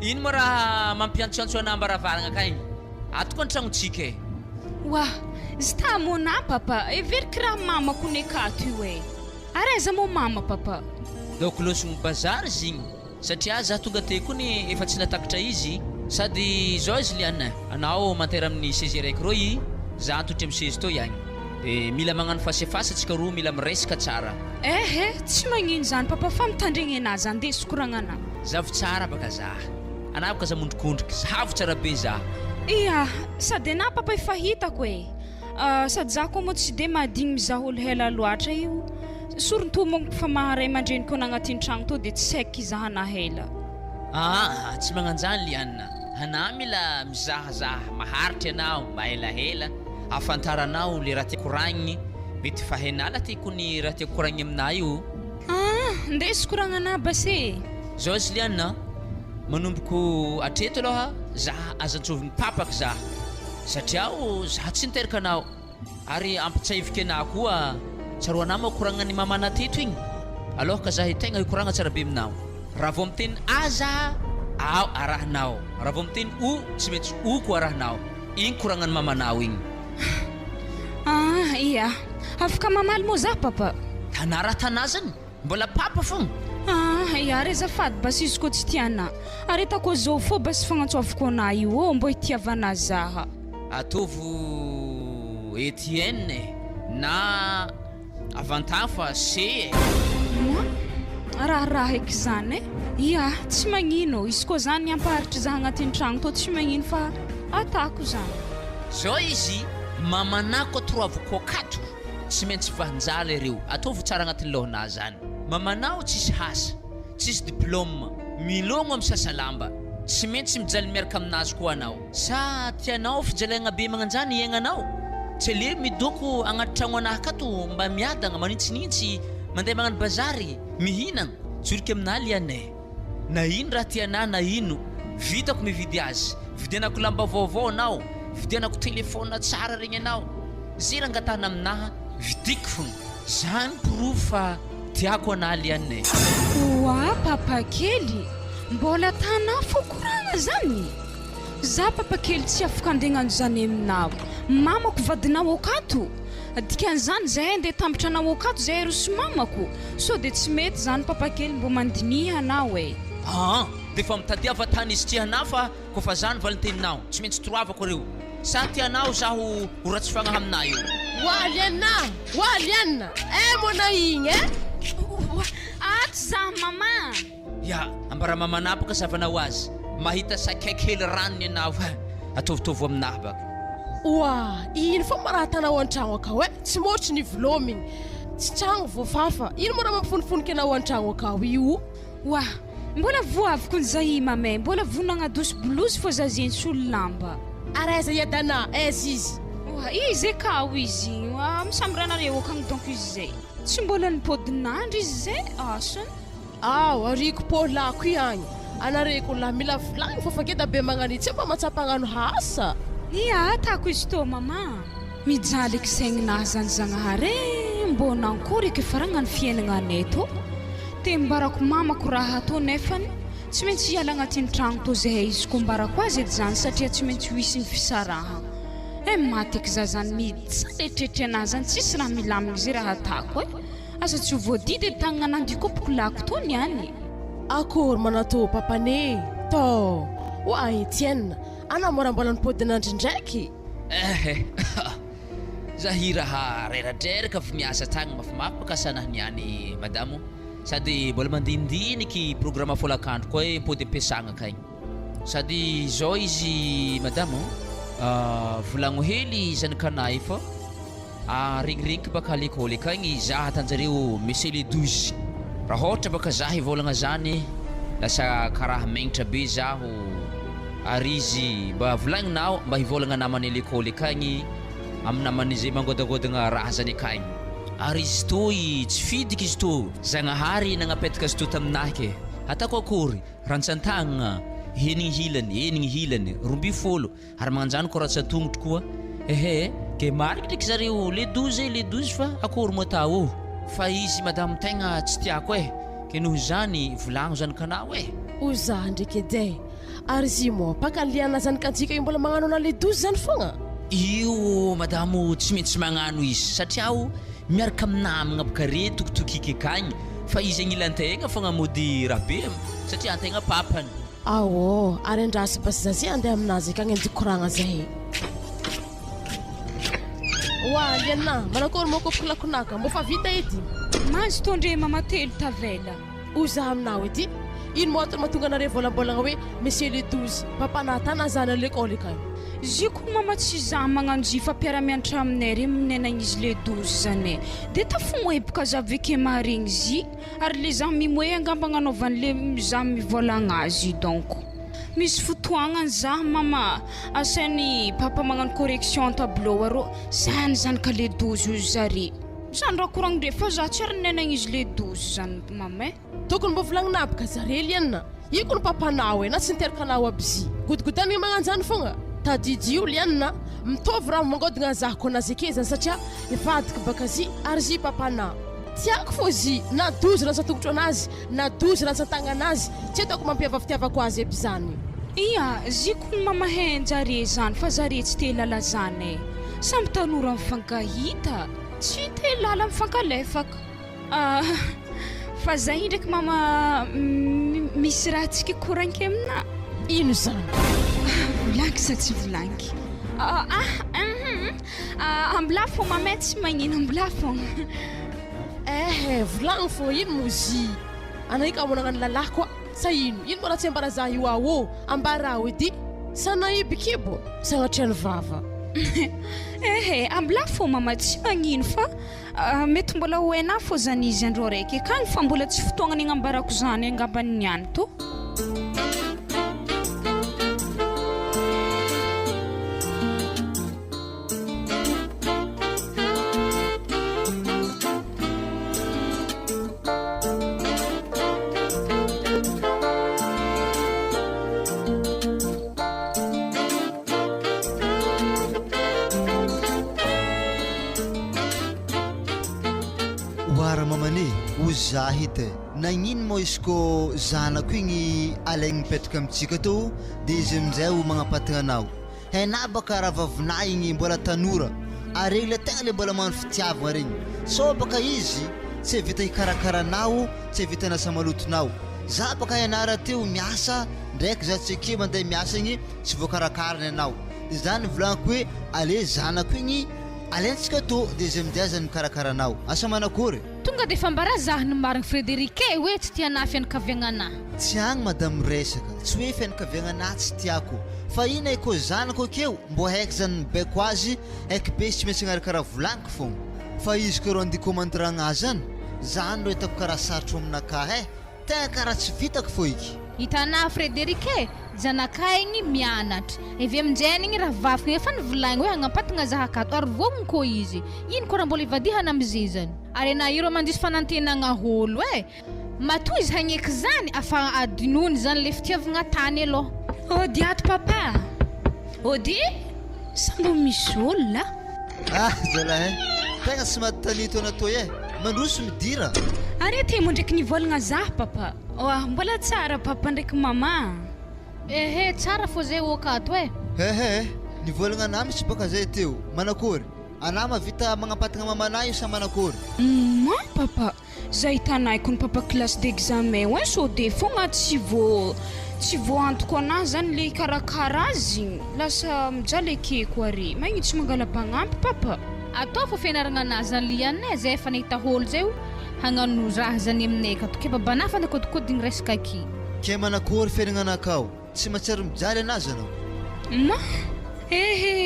ino mo raha mampiantsantso anao ambaravaragna kagny atoko an-tragnotsika e wa izy tamona papa every kiraha mamako ny akato io e ary aiza mo mama papa donc losogny bazary izy igny satria za tonga te kony efa tsy natakatra izy sady zao izy liana anao mantera amin'ny sezi raiky roy za antotry amin'ny sezi to ihany de mila magnano fasefasa tsika roa mila miresaka tsara tsy magnino zany papa fa mitandregny anazy andeha sokoragnana zavo tsara baka za anao baka za mondrikondriky zavo tsara be za ia sady ana papa efa hitako e sady za koa moa tsy de mahadigny mizaha olo hela loatra io soronto monko fa maharay mandreny ko nagnatiny tragno to de tsy haiky izahana hela tsy magnanjany liana ana mila mizahazaha maharitry anao mba helahela afantaranao le raha tiako koragniny mety fa henala tiako ny raha tiako koragny aminay io ndesy koragnana base zao izy liana manomboko atreto aloha za azantsoviny papaky za satria za tsy niteraka anao ary ampitsaiviky anao koa tsaroa anao makoragna ny mamana teto igny alohaka za tegna hikoragna tsara be aminao raha vao miteny aza arahanao raha vao miteny o tsy maintsy o ko arahanao igny koragna ny mamanao igny ia afaka mamaly moa za papa tanara tanazany mbola papa fogna ia re zafady bas izy ko tsy tiana ary itako zao fô bas fagnantsovako ana io mbo hitiavana zaha ataovy Etienne na avantage fa se raha eky zany ia tsy magnino izy ko zany ampaharitry za agnatiny tragno to tsy magnino fa atako zany zao izy mamanako troavako akato tsy maintsy vanjala ireo ataovy tsara agnatiny lohana zany mamanao tsisy hasa tsisy diplôme milogno amin'ny sasalamba tsy maintsy mijaly miaraka aminazy koa anao sa tianao fijaliagna be magnanjany iaignanao tsy le midoko agnaty tragno anahy akato mba miadagna manintsinintsy mandeha magnano bazary mihinagna joriky aminahy lianay na ino raha tianah na ino vitako mividy azy vidianako lamba vaovao anao vidianako telefôna tsara regny anao zay raha angatahana aminahy vidiko fogna zany proof fa tiako anahy lianay wa papakely mbola tanà fo koragna zany za papakely tsy afaka andegnano zany aminao mamako vadinao akato dikan'izany zahay andeha tambatra anao akato zahay rosy mamako so de tsy mety zany papakely mbo mandiniha anao e dia fa mitadiava tany izy tianao fa koa fa zany valiteninao tsy maintsy toroavako reo sa tianao zaho ho ratsy fagnahy aminah io Waliana mona igny Aty za mama ya ambara mamanapaka savanao azy mahita sakaiky hely ranony ianao atovitovo aminah baka ino fa marahatanao an-tragno akao tsy motry ny volomigny tsy tragno voafafa ino mora mampifonifonika anao an-tragno akao io mbola voaviko nzahy mamay mbola vonagnadoso blouse fô za zeny solo lamba araiza iadana izy izy kao izy misambiranareo akagny donc izy zay tsy mbola nipodinandro izy zay asany ariko pôlako iagny anareko la mila volagny fa fakeda be magnano tsy mba matsapagnano hasa atako izy tô mama mijaly eky saigninah zany zagnahary mbô nankory eky faragnano fiainagna anay tô te mbarako mamako raha atao nefany tsy maintsy hiala agnatin'ny tragno tô zahay izy ko mbarako azy edy zany satria tsy maintsy ho isy ny fisarahagna maty eky za zany mijaletretry anahy zany tsisy raha milamigny zay raha atako asa tsy ho voadidy edy tagnana anandy kopoko lako tô niany akory manatô papane tô Etienne ana mora mbola nipodinandry ndraiky zahy raha reradraraka fa miasa tagny mafimafy asanahy niany madamo sady mbola mandindiniky programme folakandro koa mipody ampiasagna akagny sady zao izy madamo volagno hely zanakanahy fa regniregniky baka l'école akagny za atanjareo monsieur le 12 raha ohatra baka za hivolagna zany lasa karaha magnitra be zaho ary izy mba volagninao mba hivolagna namany l'école akagny amin'ny namany zay mangodagodagna raha zany akagny ary izy toy tsy fidiky izy to zagnahary nagnapetaka azy to taminahy ke atako akory rantsan-tagnana henigny hilany 12 ary magnanjany ko ratsan-tongotro koa ke mariky ndraiky zareo le 12 fa akory mo atao fa izy madame tegna tsy tiako ke noho zany volagno zanakanao oza ndraiky edy ary zy mo pakanliana zanakantsika io mbola magnano ana le 12 zany fogna io madamo tsy maintsy magnano izy satria miaraka aminamagna baka re tokotokiky akagny fa izy agnilan-tegna fogna mody raha be satria antegna papany ary andrasy basy zazy andeha aminazy akagny andikoragna zay liana manakory mokopoko lakonaka mbo fa vita edy mazy tondre mama telo tavela oza aminao edy ino moatry mahatonga anareo volambolagna hoe monsieur le 12 papanatana zany l'école akagny ziko mama tsy za magnano zy fa mpiara-mianatra aminay re minenagny izy le 12 zany dia tafomoebaka za aveke maharegny zy ary le za mimoe angamba agnanaovan'le za mivolagna azy donc misy fotoagnany za mama asainy papa magnano correction tableau arô zany zanaka le 12 io zare zany raha koragny dre fa za tsy ary nenagny izy le 12 zany mama tokony mbo volagninah baka zare liana iko ny papanao na tsy niteraka anao aby zy godigodany magnano zany fogna tadidy io liana mitovy raha mangodagna zahako anazy ake zany satria ivadiky baka zy ary zy papana tiako fô zy na 12 rantsantongotro anazy na 12 rantsantagna anazy tsy ataoko mampiavavitiavako azy aby zany ziko ny mamahenjare zany fa zare tsy te lala zany samby tanora mifankahita tsy te lala mifankalefaka fa zahy ndraiky mama misy raha tsika koranky amina ino zany volanky sa tsy volanky ambilafo mamay tsy magnino ambilafo volagny fô ino mozy anaika monagna ny lalahy koa sa ino mo raha tsy ambara za io ambarao edy sanaibikibo sagnatriany vava ambilafo mama tsy magnino fa mety mbola hoena fô zany izy andro raiky akagny fa mbola tsy fotoagnany agnambarako zany angambany niany to za hita nagnino mo izy ko zanako igny alaigny mipetraka amitsika to dia izy amin'izay ho magnapatagna anao hainah baka raha vavinahy igny mbola tanora ary regny le tegna le mbola magnano fitiavagna regny so baka izy tsy vita hikarakaranao tsy vita nasa malotonao za baka ianara teo miasa ndraiky za tsy ake mandeha miasa igny tsy voakarakarany anao izany volagniko hoe ale zanako igny alentsika to dia izy amin'izay zany mikarakaranao asa manakory tonga dia efa mbarazah ny mariny Frédérique hoe tsy tiana fianakaviagnanahy tsy agny madame resaka tsy hoe fianakaviagnanahy tsy tiako fa ina ko zanako akeo mbo haiky zany mibaiko azy haiky be tsy maintsy agnarakaraha volagniko fogna fa izy ko rô andikomandoragna zany zany ro hitako karaha sarotro aminakahy tegna karaha tsy vitako fo iky hitanà Frédérique janakay igny mianatra evy amin'izay igny raha vavika efa nivolagny hoe hagnampatagna zahakato ary vogny koa izy ino koa raha mbola ivadihana amin'izay zany ary na iro mandisy fanantenagna holo matoy izy hagneky zany afa adinony zany le fitiavagna tany aloha ody ato papa ody sambo misy olona zalahy tegna tsy mahatanito anatoy mandroso midira are temo ndraiky nivolagna zah papa mbola tsara papa ndraiky mama ehe tsara fô zay okato nivolagna anah misy baka zay teo manakory anah mavita magnampatagna mamanay io sa manakory papa zay hitanayko ny papa classe d'examen so de fogna tsy voantoko anahy zany le karakara azy lasa mijaly akeko ary magnitsy mangala mpagnampy papa atao fô fianaragna anazy zany lianay zay efa nahita holo zay hagnano raha zany aminay akato ke babanahy fa nakodikodiny resaka aky ke manakory fiainagnanakao tsy mahatsiaro mijaly anazy anao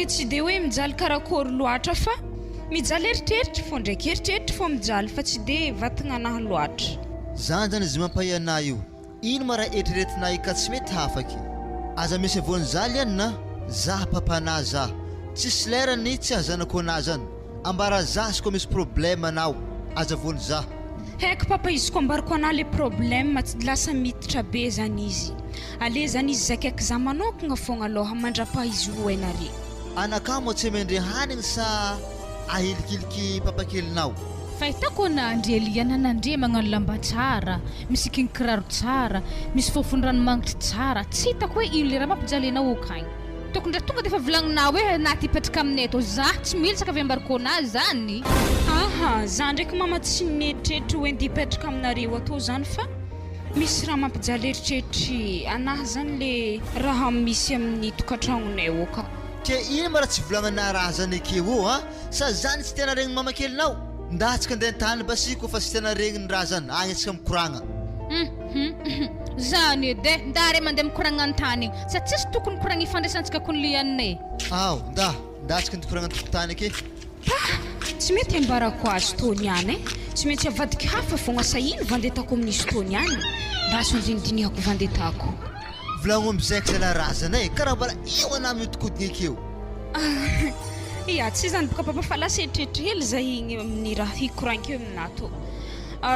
tsy de hoe mijaly karakory loatra fa mijaly eritreritry fô ndraiky eritreritry fô mijaly fa tsy de vatagna anahy loatra zany zany izy mampahay anah io ino ma raha eritreretinah ka tsy mety hafaky aza misy avony zaly ianina zah papanahy zah tsisy lerany tsy hazanako anahy zany ambara zah sy koa misy problème anao aza avony zah haiko papa izy koa ambarako anahy le problème tsy lasa miditra be zany izy ale zany izy zakaiky za manokagna fogna aloha mandrapa izy ho enare anaka mo tsy mendre hanigny sa ahilikiliky papakelinao fa hitako nandry Eliana nandry magnano lamba tsara misy kinkiraro tsara misy fofondranomangitry tsara tsy hitako hoe ino le raha mampijalenao akagny tokony ndray tonga dia efa volagninao hoe naty hipetraka aminay atao zah tsy milisaka avy ambarako anazy zany za ndraiky mama tsy neritreritry hoe ndia hipetraka aminareo atao zany fa misy raha mampijaly eritreritry anahy zany le raha misy amin'ny tokantragnonay oka ke ino ma raha tsy volagnana raha zany akeo sa zany tsy tena regny mamakelinao ndatsika andeha tany basiko fa tsy tena regny raha zany agny atsika mikoragna zany edy ndare mandeha mikoragna an-tany sa tsisy tokony koragna ifandraisantsika kony lianay ndatsika ndikoragna an-tokotany ake tsy mety ambarako azy tony any tsy maintsy avadiky hafa fogna sa ino vandetako amin'izy tony any ndaso ndinidinihako vandetako volagno amizaiky zala raha zany karaha mbala eo anah mihodikodiny akeo tsy zany boka papa fa lasa eritreritry hely zay igny amin'ny raha hikorankeo aminato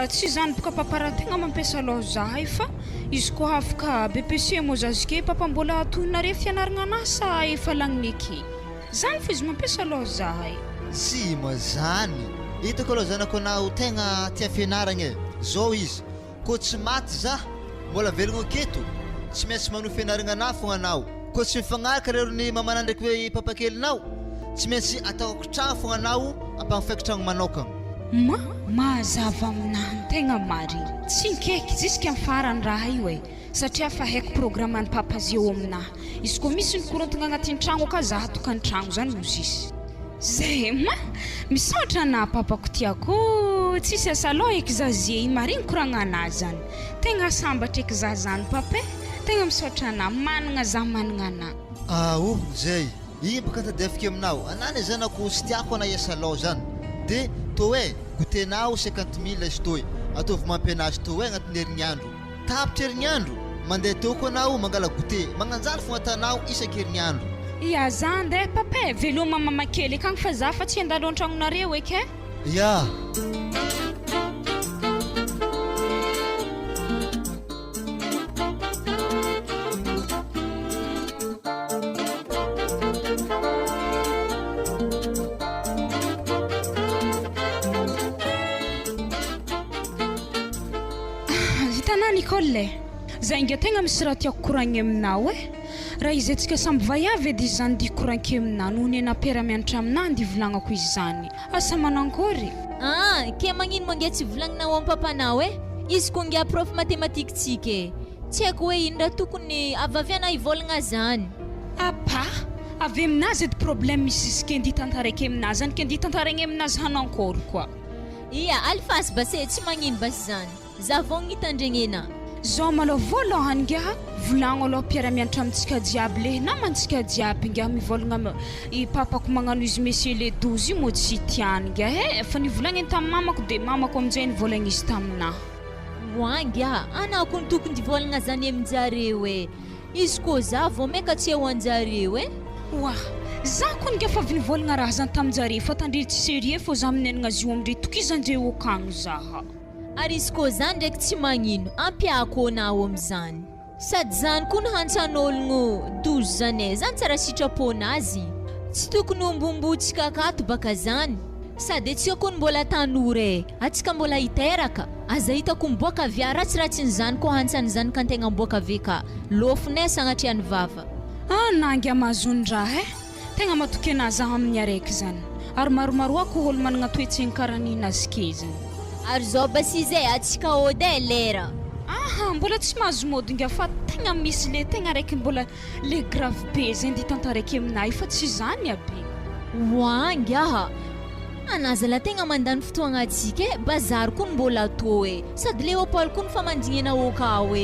tsy zany boka papa raha tegna mampiasa aloha zahay fa izy koa afaka BPC mo zazike papa mbola tonare fianaragna anahy sa efa lagniny ake zany fa izy mampiasa aloha zahay sy ma zany hitako aloha zanako anao tegna tia fianaragna zao izy ko tsy maty zah mbola velogno aketo tsy maintsy manohy fianaragna anahy fogna anao ko tsy mifagnaraka rero ny mamana ndraiky hoe papakelinao tsy maintsy ataoko tragno fogna anao ampagnifaiko tragno manokagna mazava aminahy tegna mariny tsy nkaiky jusqu'à farany raha io satria fa haiko programme-ny papazy eo aminahy izy koa misy nikorantagna agnatin'ny tragno ka za atokany tragno zany mozisy zay misaotra anahy papako tiako tsisy asa aloha eky za ze mariny koragna anahy zany tegna sambatra eky za zany papa tegna misaotra anahy managna za managna anahy zay iny baka tadefika aminao anany zanako sy tiako ana iasa aloha zany de to hoe gotenao 50 000 izy toy ataovy mampianazy to hoe agnatin'ny herignandro tapitra herignandro mandeha toko anao mangala gote magnanjany fogna atanao isan-kerignandro za ndeha papa veloma mamakely akagny fa za fa tsy andalo an-tragnonareo eky hitanao Nicole za inga tegna misy raha tiako koragny aminao raha izy atsika samby vaiavy edy izy zany dia koranke aminahy noho ny anapera mianatra aminahy dia volagnako izy zany asa manankory ke magnino mangia tsy volagninao amin'ny papanao izy koa ngia prof matematikitsika tsy haiko hoe indra tokony avaviana ivolagna zany. Apa avy aminazy edy problème misy izy kendi tantaraiky aminazy zany kendi tantaragny aminazy hanankory koa. Ia alifasy base tsy magnino basy zany za vao gnitandregnena. Zao malao voalohany ngia volagno aloha mpiara-mianatra amintsika jiaby le namantsika jiaby ngia mivolagna i papako magnano izy monsieur le 12 io mo tsy tiany ngia fa nivolagny tamin'ny mamako de mamako amin'izay nivolagna izy taminahy. Wangia ana kun tokony divolagna zany aminjareo izy koa za vao meka tsy eo anjareo Wa za koa ngia fa nivolagna raha zany tamin'jareo fa tandrely tsy sérieux fô za minenagna zio amindre tokizandreo akagny zaha. Ary izy koa zany ndraiky tsy magnino ampiako anao am'zany sady zany koa ny hantsan'ologno 12 zany zany tsara sitraponazy tsy tokony ombombotsika akato baka zany sady atsika koa mbola tanora atsika mbola hiteraka aza hitako miboaka avy ratsiratsiny zany koa hantsany zany ka antegna miboaka avy ka lofinay sagnatriany vava. Nangy amazondraha tegna matoky anazy amin'ny araiky zany ary maromaro ako olo managna toetsiny karahan'inazy ke zany. Ary zao basy zay atsika ode lera. Mbola tsy mahazo mody ngia fa tegna misy le tegna araiky mbola le grave be zay ndi tantaraiky aminahy fa tsy zany aby. Wangia anazala tegna mandany fotoagna atsika bazary koa mbola atao sady Léopold koa fa mandignena okao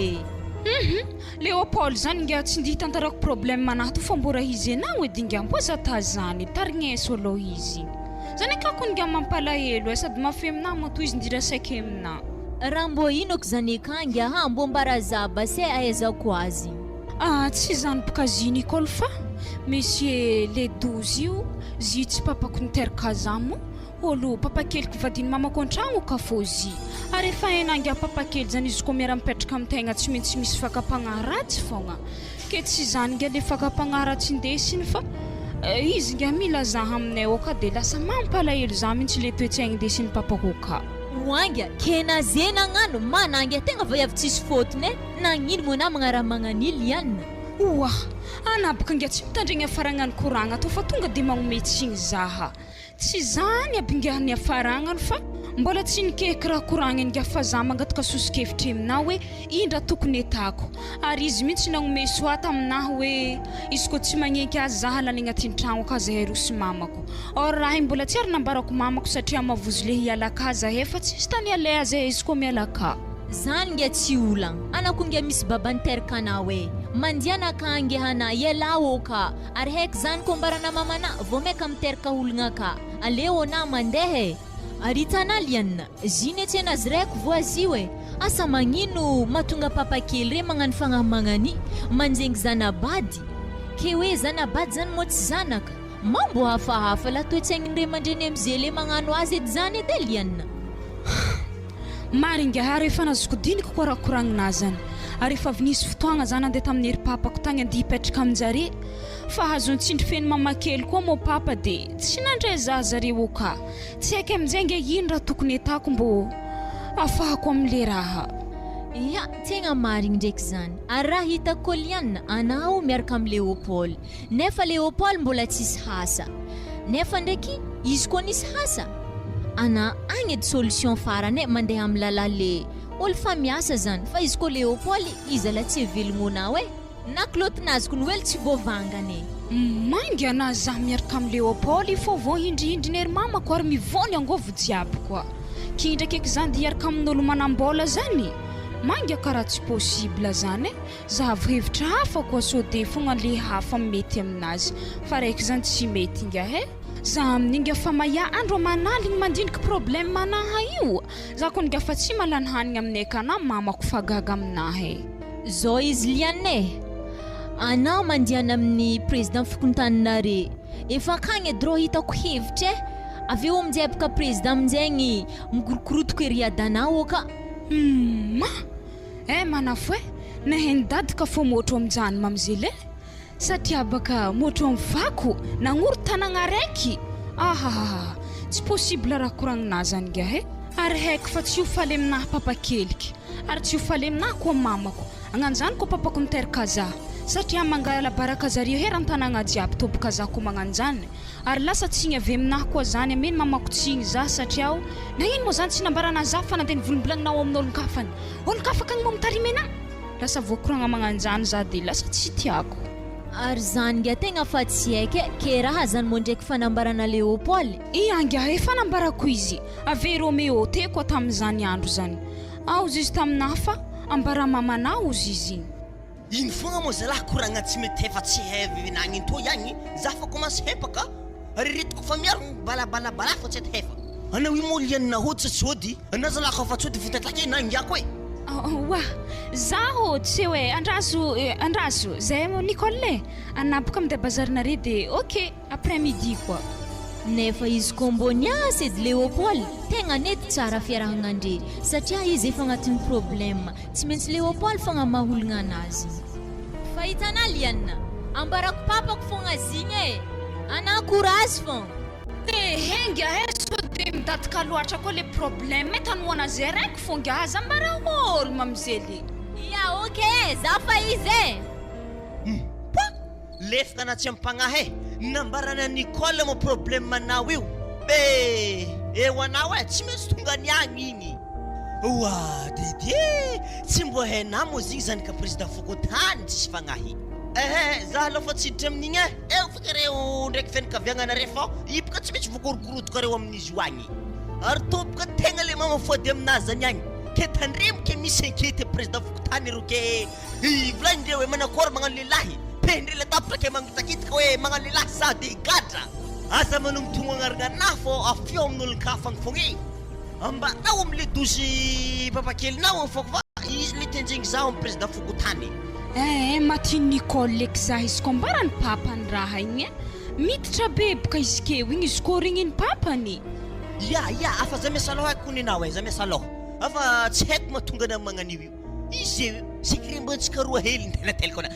Léopold zany ngia tsy ndi tantarako problème manato fa mbora izy enao edy ngia mboza ta zany tarigneso aloha izy zany ka koa ngia mampalahelo sady mafy aminahy mato izy ndirasaiky aminahy. Raha mbo inoko zany kangia mbo mbaraza basy ahaizako azy. Tsy zany pokaziny kôl fa monsieur le 12 io zy tsy papako niteraka zamo olo papakely vadiny mamako antragno ka fozy ary efa enangia papakely zany izy koa miara mipetraka amintegna tsy maintsy misy fakapagna ratsy fogna ke tsy zany ngia le fakapagna ratsy indesiny fa izy ngia mila zaha aminay oka de lasa mampalahelo za mihitsy le toetsaigny indesiny papako ka. Wangia kena zena ngano manangia tegna vao avy tsisy fotony nagnino mo na magnara magnanily ihany. Anabaka ngia tsy mitandregny afaragnany koragna to fa tonga de magnometsiny zaha tsy zany aby ngia ny afaragnany fa mbola tsy nikehiko raha koragna ngia fa za mangataka sosikevitry aminah hoe indra tokony etako ary izy mihitsy nagnome soata aminahy hoe izy koa tsy magneky azy zaha lany agnatin'ny tragno ka zahay rosy mamako or raha mbola tsy ary nambarako mamako satria mavozo le hialaka zahay fa tsisy tany alea zahay izy koa mialaka. Zany ngia tsy olagna anako ngia misy baba niteraka anao mandiana ka angehana yelao ka ary haiko zany koa mbarana mamana vao meka miteraka ologna ka aleo na mandehe ary hitana liana ziny tsy anazy raiko voazy asa magnino matonga papakely re magnano fagnahy manjengy zanabady ke hoe zanabady zany mo tsy zanaka mambo hafahafa la toetsaigny re mandreny am'zay le magnano azy edy zany edy liana. Mary ngia ary efa nazoko diniko koa raha koragnina zany ary efa avy nisy fotoagna zany andeha tamin'ny ery papako tagny andeha hipetraka aminjare fa hazontsindry feny mamakely koa mo papa de tsy nandray za zareo ka tsy haiko amin'izay ngia ino raha tokony atako mbo afahako amin'le raha. Ia tegna marigny ndraiky zany ary raha hitako liana anao miaraka amin'ny Léopold nefa Léopold mbola tsisy hasa nefa ndraiky izy koa nisy hasa ana agny edy solution farany mandeha amin'ny lalale olo fa miasa zany fa izy koa Léopold izy ala tsy velogno na klotinazy koa noely tsy voavangany mangy anazy za miaraka amin'ny Léopold fô vao hindrihindriny ery mamako ary mivony angovo jiaby koa kindraky eky zany de iaraka amin'olo manambola zany mangy karaha tsy possible zany za avy hevitra hafa koa sode fogna le hafa mety aminazy fa raiky zany tsy mety ngia za amin'inga fa maya andro manaligny mandiniky problème manaha io za koa ngia fa tsy malany hanigny aminay kana mamako fagaga aminahy zao izy liane anao mandiana amin'ny président fikontaninare efa kagny dro hitako hevitra aveo aminjay baka président aminjegny mikorokorotoka ery adanao ka manafo nahen dadika fô motro aminjany mamzele satria baka motro amfako nagnoro tanagna raiky tsy possible raha koragnina zany ngia ary haiko fa tsy ho faly aminahy papakeliky ary tsy ho faly aminahy koa mamako agnanjany koa papako niteraka za satria mangala baraka zareo heran-tanagna jiaby toboka za ko magnanjany ary lasa tsigny avy aminahy koa zany ameny mamako tsigny za satria ao na ino moa zany tsy nambarana za fa nandeha nivolombolananao amin'olon-kafany olo-kafa kagny mamitarim ena lasa voakoragna magnanjany za dia lasa tsy tiako ary zany ngia tegna fa tsy haike ke raha zany moa ndraiky fanambarana Léopold angia efa nambarako izy ave Roméo te koa tamin'izany andro zany ao izy taminahy fa ambara mamanao izy iny fogna moa zalahy koragna tsy mety efa tsy hevy nagny to ihagny za fa commence hepaka ary retiko fa miaro balabalabala fa tsy ety hefa anao io moa lianina hoditra tsy hody ana zalahy ka fa tsy hody vitatlake nangiako e wa zaho tsy hoe andraso zay mo Nicole anaboka amin'ny bazarina re de ok après midi quoi nefa izy komboniasy edy Léopold tegna nety tsara fiarahagnandre satria izy efa agnatin'ny problème tsy maintsy Léopold fogna maholagna anazy fa hitana liana ambarako papako fogna zigny e ana courage fogna henga so de midatika loatra koa le problème tanoana zay raiky fonga aza ambara olo mamizely ya ok za fa izy lefaka na tsy ampagnahy nambarana Nicole mo problème manao io be eo anao e tsy maintsy tonga niagny igny wa didi tsy mbo hainao mo zigny zany ka président fokotany tsisy fagnahy za alofa tsiditra amin'igny eo fakareo ndraiky fianakaviagnana refa ipoka tsy maintsy voakorokorotoka reo amin'izy io agny ary toboka tegna le mamafody aminazy zany agny ke tandremoke misy inquiété président fokotany ro ke volagnindreo hoe manakory magnano lehilahy pendry le tapitra ke magnitakitaka hoe magnano lehilahy sa de gadra asa manomtogno agnaragna fô afio amin'olon-kafagny fogny ambanao am'le dosy papakelinao foko fa izy le tenjegny zaho amin'ny président fokotany matiny Nicole leky za izy ko mbarany papany raha igny miditra be boka izy keo igny izy ko rigniny papany ya afa za miasaloha haiko ninao za miasaloha afa tsy haiko mahatonga na magnanio io izy sikry mbantsika roa hely ntenateliko na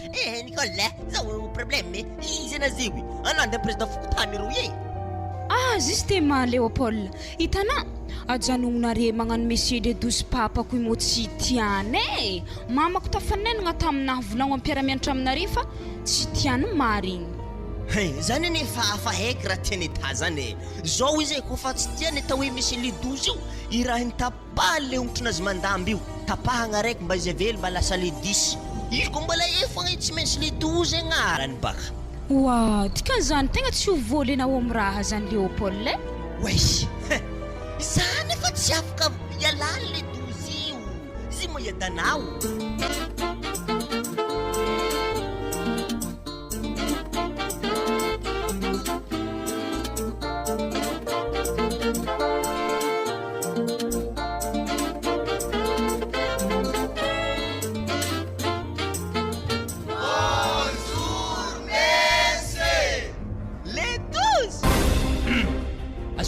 Nicole zao problème izy anazy io anandy amin'ny président fokotany ro ye justement Léopold hitana ajanonare magnano monsieur de douce papako imo tsy tiany mamako tafanenagna taminahy volagno ampiaramianatra aminare fa tsy tiany marigny zany nefa afa haiko raha tiany ta zany zao izy ko fa tsy tiany ta hoe monsieur le 12 io i raha nitapaha le ongotranazy mandamby io tapahagna raiky mba izy avely mba lasa le 10 izy ko mbola efagna tsy maintsy le 12 agnarany baka wa dikan'izany tegna tsy ho volenao amin'ny raha zany Léopold wesh zany efa tsy afaka ialany le 12 io izy mo iadanao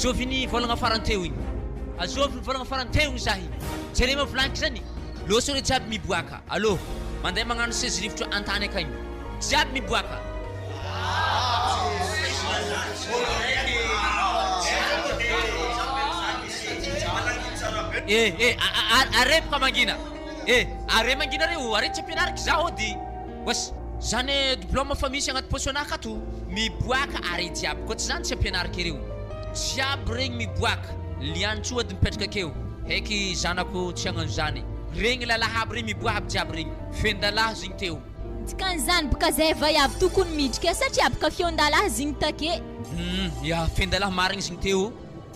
azoviny volagna faranteo igny azoviny volagna faranteo igny zahy jere mavolagniko zany loso re jiaby miboaka allo mandeha magnano 16 rivotro antany akagny jiaby miboaka are boka mangina are mangina reo are tsy ampianariky za ody was zany diplôme fa misy agnaty posoanahy akato miboaka are jiaby koa tsy zany tsy ampianariky reo jiaby regny miboaka liantso ady mipetraka akeo haiky zanako tsy hagnano zany regny lalahy aby regny miboaka aby jiaby regny fendalahy zigny teo dikan'izany boka zay vaiavy tokony midrika satria boka fiondalahy zigny take ya fendalahy marigny zigny teo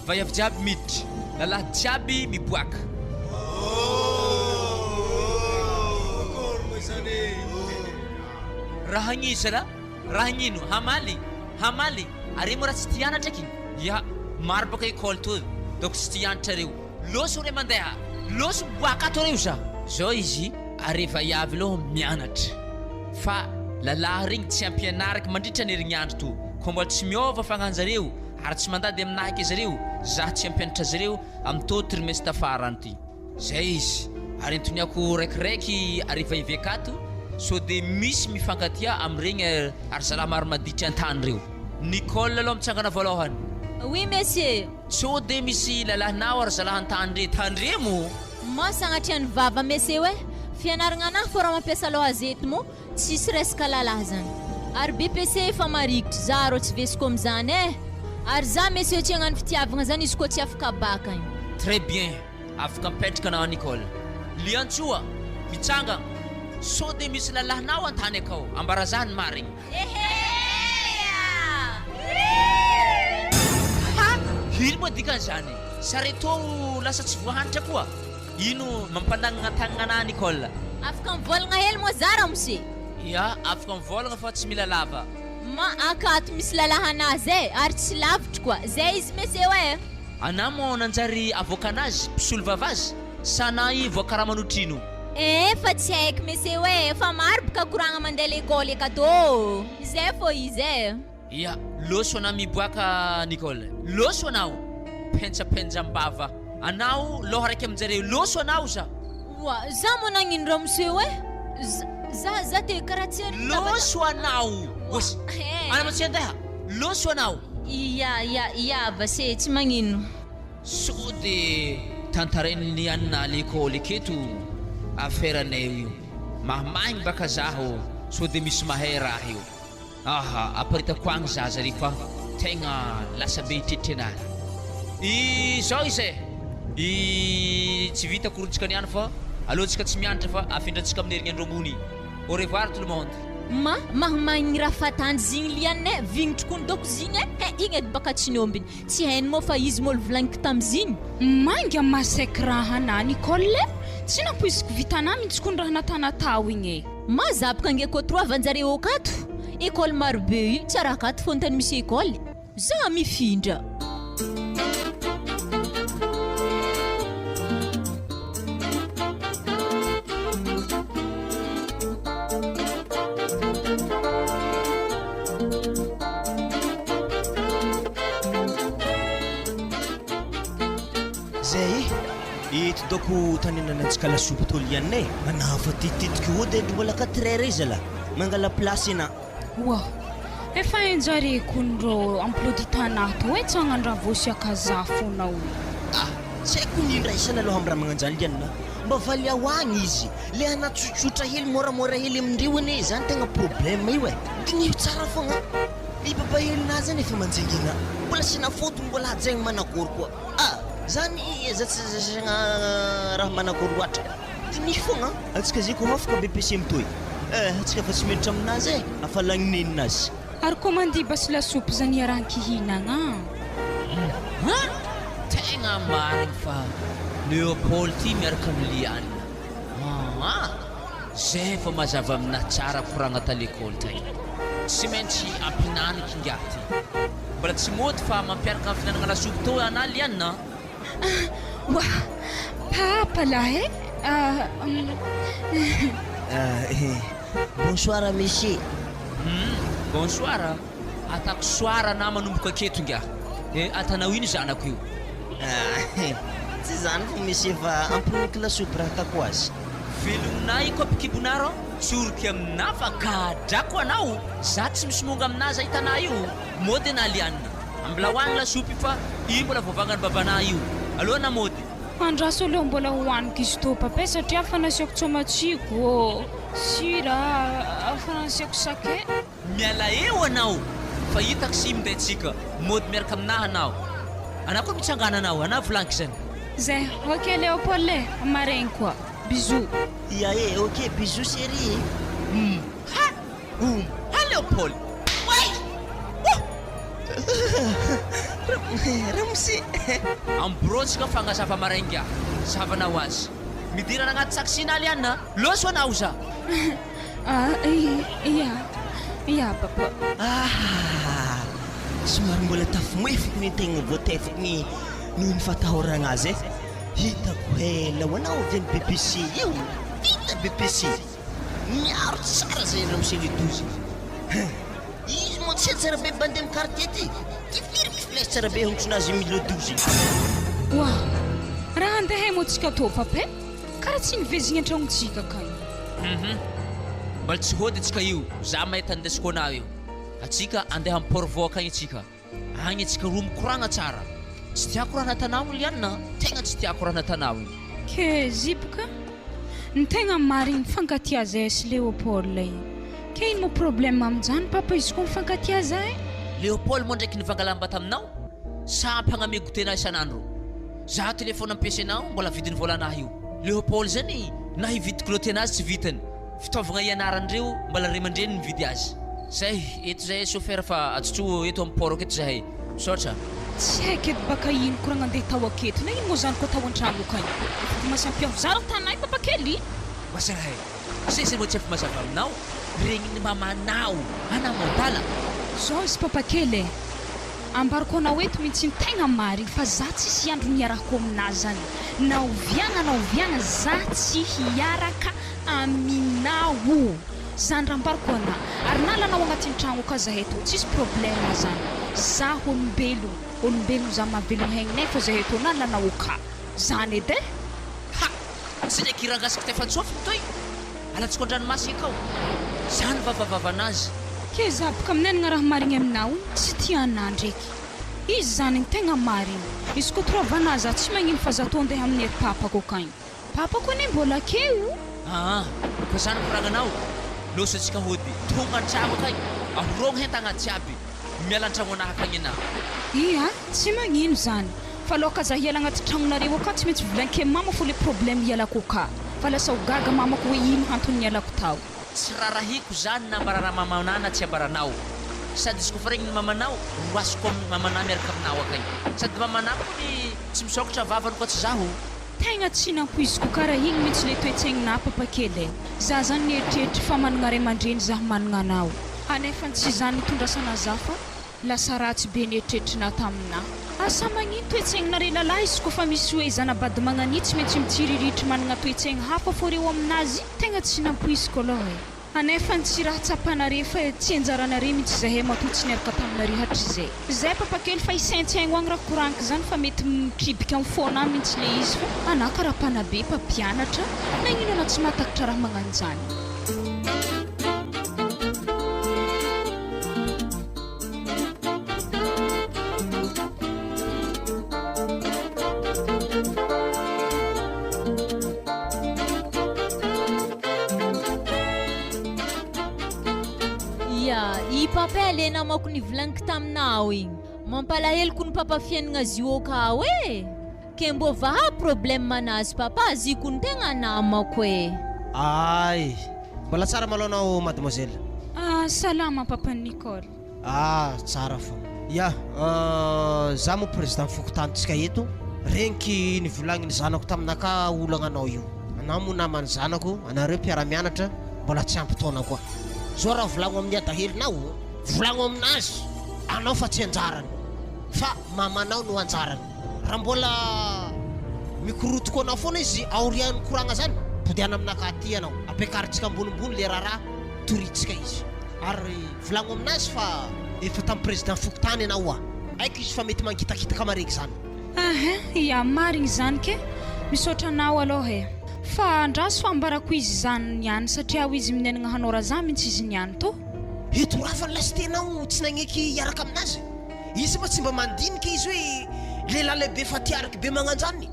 vaiavy jiaby miditra lalahy jiaby miboaka raha agnisara raha agnino hamaly are mo raha tsy tianatra aky ya maro baka école to donc tsy tianatra reo loso re mandeha loso miboaka ato reo zao izy are vaiavy aloha mianatra fa lalahy regny tsy ampianaraka mandritra ny herignandro to ko mbola tsy miova fagnanjareo ary tsy mandady aminahy ake zareo za tsy ampianatra zareo amin'ny to trimestre farany ty zay izy ary antoniako raikiraiky ariva ivekato so de misy mifankatia am'iregny ary zalahy maro maditra antany reo Nicole aloha mitsangana voalohany oui monsieur so de misy lalahinao ary zalahy antany re tandremo mo sagnatriany vava monsieur hoe fianaragna anahy fô raha mampiasa lohazety mo tsisy resaka lalahy zany ary BPC efa marikitry za rô tsy vesiko am'zany ary za monsieur tsy hagnano fitiavagna zany izy koa tsy afaka baka igny. Très bien, afaka mipetraka anao Nicole. Liantsoa, mitsanga. So de misy lalahinao antany akao, ambarazany marigny. Ha! Ino mo dikan'izany? Sareto lasa tsy voahanitra koa. Ino mampanangana tagnana Nicole? Afaka mivolagna hely moa za raha monsieur. Ya, afaka mivolagna fa tsy mila lava. Ma akato misy lalahanazy ary tsy lavitra koa. Zay izy monsieur Ana mo nanjary avokanazy, mpisolo vavazy, sanay voakara manotrino. Fa tsy haiko monsieur fa maro boka koragna mandeha l'école akato. Zay fô izy Ya, loso ana miboaka Nicole. Loso anao. Penja-penjam-bava. Anao loha raiky aminjareo loso anao za. Wa, za mo nagnino raha monsieur za te karaha tsy loso anao. Wes. Ana tsy andeha. Loso anao. Ya, vase tsy magnino. So de tantaren'ny anna l'école keto affaire-nay io. Mahamaigny baka zaho so de misy mahay raha io. Aha, aparitako agny zaza ry fa tegna lasa be hitretranahy. Zao izy tsy vita korontsika niany fa alohantsika tsy mianatra fa afendratsika amin'ny herignandro ambony. Au revoir tout le monde. Mahamaigny raha fatandry zigny lianay vignitry doko zigny igny edy baka tsy niombiny tsy hainy moa fa izy moa volagniko tam'zigny manga masaiky raha ana Nicole tsy napoiziko vitanà mitsokony raha natanatao igny mazapaka ange kotro avanjareo akato école marobe io tsy raha akato fô ntany misy école za mifindra. Ito doko taninanantsika lasopy tolianay manafa tititiky ody endry mbola 4 heures izy ala mangala place ina. Wa, efa enjareko ndro amploditana to tsy hagnandraha vosiaka za fonao. Tsy haiko ny indraisana aloha amin'ny raha magnanjany lianina mba valy ao agny izy le anatsotsotra hely moramora hely amindreo ane zany tegna problème io diny tsara fogna i baba helinazy zany efa manjengina mbola sina fotony mbola hajaigny manakory koa zany ezatsizagna raha manakory loatra diny fogna atsika zay ko hafaka BPC mitoy atsika fa tsy miditra aminazy afa lagnininazy ary komandi basy lasopy zany arahankihinagna tegna marigny fa Léopold ty miaraka amin'ny Liana zay fa mazava amina tsara koragna ta l'école tay tsy maintsy ampinaniky ngiaty mbola tsy mody fa mampiaraka amin'ny finanagna lasopy to ana Liana. Wa, PAPAKELY bonsoir monsieur. Bonsoir. Atako soara na manomboka aketo ngia. Atanao ino zanako io? Tsy zany fo monsieur fa ampiniky lasopy raha atako azy. Velonay kopikibonaro tsoroky amina fa kadrako anao. Za tsy misy monga aminazy hitanay io. Mody na Liana. Mbola hoany lasopy fa io mbola voavangany babana io. Aloha na mody. Andraso leo mbola hoaniko izy to papa satria afa nasiako tsomatsiko sira afa nasiako sake. Miala eo anao fa hitako sy minday tsika mody miaraka aminahy anao. Anao koa mitsangana anao ana volaniko zany. Zay, ok Léopold amaregny koa. Bisous. Ya ok bisous chérie. Ha Léopold. Ramsi ambrotsika fangasava marainga savana azy midirana agnaty saksina Liana loso anao za. Ya papa. Somary mbola tafimoefiky ny tegna voatefiky ny noho ny fatahoragna azy hitako hela ho anao avy any BPC io vita BPC miaro tsara zay Ramsi le 12 izy mo tsy tsara be bandeha amin'ny quartier ty tifiriky tsara be hontronazy milieu 12. Wa, raha andeha motsika to papa karaha tsy nivezigny antragnotsika kay. Mbola tsy hody atsika io za mahita andesiko anao io atsika andeha amporvoaka agny atsika agny atsika roa mikoragna tsara tsy tiako raha natanao Liana tegna tsy tiako raha natanao io. Ke zipoka ny tegna marigny mifankatia zay sy Léopold ke ino mo problème amin'izany papa izy koa mifankatia zay Léopold moa ndraiky nivangalamba taminao sampy hagnamego tena isan'andro za telefôna ampiasainao mbola vidiny volanahy io Léopold zany na hividiko loty anazy tsy vitany fitaovagna ianarandreo mbola ray aman-dreny nividy azy zay eto zay chauffeur fa atsotro eto amin'ny port aketo zahay sotra tsy haiko edy baka ino koragna andeha tao aketo na ino moa zany koa tao an-trano akany masampiavo zaro tanay papakely masarahay zay moa tsy efa mazava aminao regny ny mamanao anamodala zao izy papakely ambariko anao eto mihitsy ny tegna marigny fa za tsisy andro niarako aminazy zany na oviagna za tsy hiaraka aminao zany raha ambariko ana ary nalanao agnatin'ny tragno ka zahay eto tsisy problème zany za olombelogno za mahavelogno haigninay fa zahay eto nalanao ka zany edy ha sy ndraiky irangasika tefa-tsofiny toy alatsiko an-dranomasina akao zany vavavavanazy ke za boka aminenagna raha marigny aminao tsy tianà ndraiky izy zany ny tegna marigny izy koa toravana za tsy magnino fa za to andeha amin'ny ery papako akagny papako ane mbola keo fa zany koragnanao loso atsika hody tonga an-tragno akagny ahorogno hentagna jiaby miala an-tragno anahy akagny ana ia tsy magnino zany fa loka za hiala agnaty tragnonareo aka tsy maintsy volanke mama fo le problème hialako ka fa lasa ho gaga mamako hoe ino antony hialako tao tsy rarahiko zany nambarana mamanà na tsy ambaranao sady izy kofa regny ny mamanao roasiko amin'ny mamanà miaraka aminao akagny sady mamanà koa ny tsy misokatra vavany koa tsy zaho tegna tsy nampoiziko karaha igny mihitsy le toetsaigninà papakely za zany nieritreritry fa managna ray aman-dreny za managna anao anefa tsy zany nitondrasana za fa lasa ratsy be nieritreritrinà taminà asa magnino toetsaigninà lehilahy izy kofa misy hoe zanabady magnani tsy maintsy mitsiriritry managna toetsaigny hafa fo reo aminazy tegna tsy nampoiziko aloha anefa tsy raha tsapanare fa tsy anjaranare mihitsy zahay matotsy niaraka taminare hatry zay papakely fa isaintsaigno agny raha koragniko zany fa mety mitribika amin'ny fona mihitsy le izy fa anà karapanabe mpampianatra nagnino anao tsy mahatakatra raha magnano zany i papa le namako nivolaniko taminao igny mampalaheloko ny papa fiainagna azy io ka hoe ke mbô vaha problème manazy papa aziko ny tegna namako ay mbola tsara malao anao mademoiselle salama papa Nicole tsara fo ya za mo président fokotantsika eto regniky nivolagny ny zanako taminaka olagna anao io anao mo namany zanako anareo mpiara-mianatra mbola tsy ampitaona koa zao raha volagno amin'ny adahelinao volagno aminazy anao fa tsy anjarany fa mamanao no anjarany raha mbola mikorotoko anao foana izy aorian'ny koragna zany podiana aminaka aty anao ampiakaritsika ambonimbony le raharaha toritsika izy ary volagno aminazy fa efa tamin'ny président fokotany anao aiko izy fa mety mangitakitaka mareky zany ya marigny zany ke misaotra anao aloha fa andraso fa ambarako izy zany niany satria ho izy minenagna hanora za mihitsy izy niany to eto rafany lasy tenao tsy nagneky hiaraka aminazy izy mba tsy mba mandinika izy hoe lehilahy lehibe fa tiaraky be magnanjany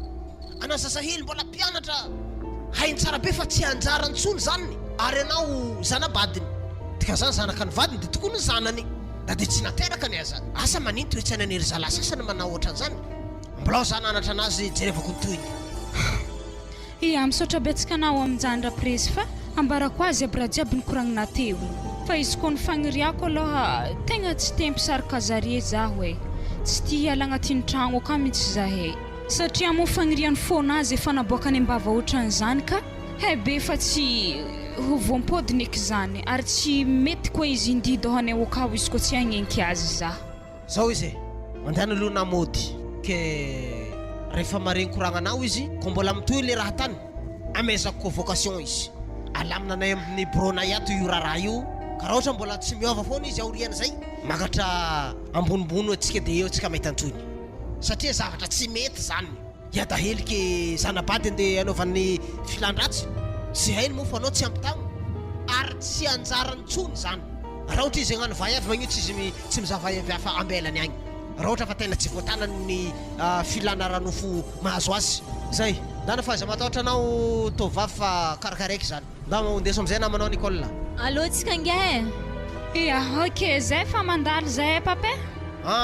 anasasahely mbola mpianatra hainy tsara be fa tsy anjarantsony zany ary anao zanabadiny tika zany zanaka ny vadiny de tokony ny zanany da de tsy nateraka ny aza asa manino toetsainanery zala sasany manao ohatran'izany mbolao za nanatra anazy jerevako ny toyny misaotra betsaka anao amin'izany raha presy fa ambarako azy aby raha jiaby nikoragninà teo fa izy koa ny fagniriako aloha tegna tsy tempisarika zare za hoe tsy tia hiala agnatin'ny tragno ka mihitsy zahay satria mo fagnirian'ny fona azy efa naboakany ambava ohatran'izany ka be fa tsy voampôdiny eky zany ary tsy mety koa izy indido hanay okao izy koa tsy hagnenky azy za zao izy mandehana aloha namody ke rehefa maregny koragnanao izy ko mbola mitoy le raha tany amezako convocation izy alamina anay amin'ny bureau-nay ato io raha io karaha ohatra mbola tsy miova foana izy aoriana zay magatra ambonimbony atsika de eo atsika mahita antony satria zavatra tsy mety zany iadahely ke zanabady andeha anaovan'ny filandratsy tsy hainy moa fa anao tsy ampitagno ary tsy anjarany tsony zany raha ohatra izy agnano vayavy magnitsy izy tsy mizavayavy hafa ambelany agny raha ohatra fa tena tsy voatanany ny filana ranofo mahazo azy zay dana fa aza matahotra anao tovavy fa karakaraiky zany nda ndeso am'izay namanao Nicole Allô tsika nge ia ok zay fa mandalo zay pape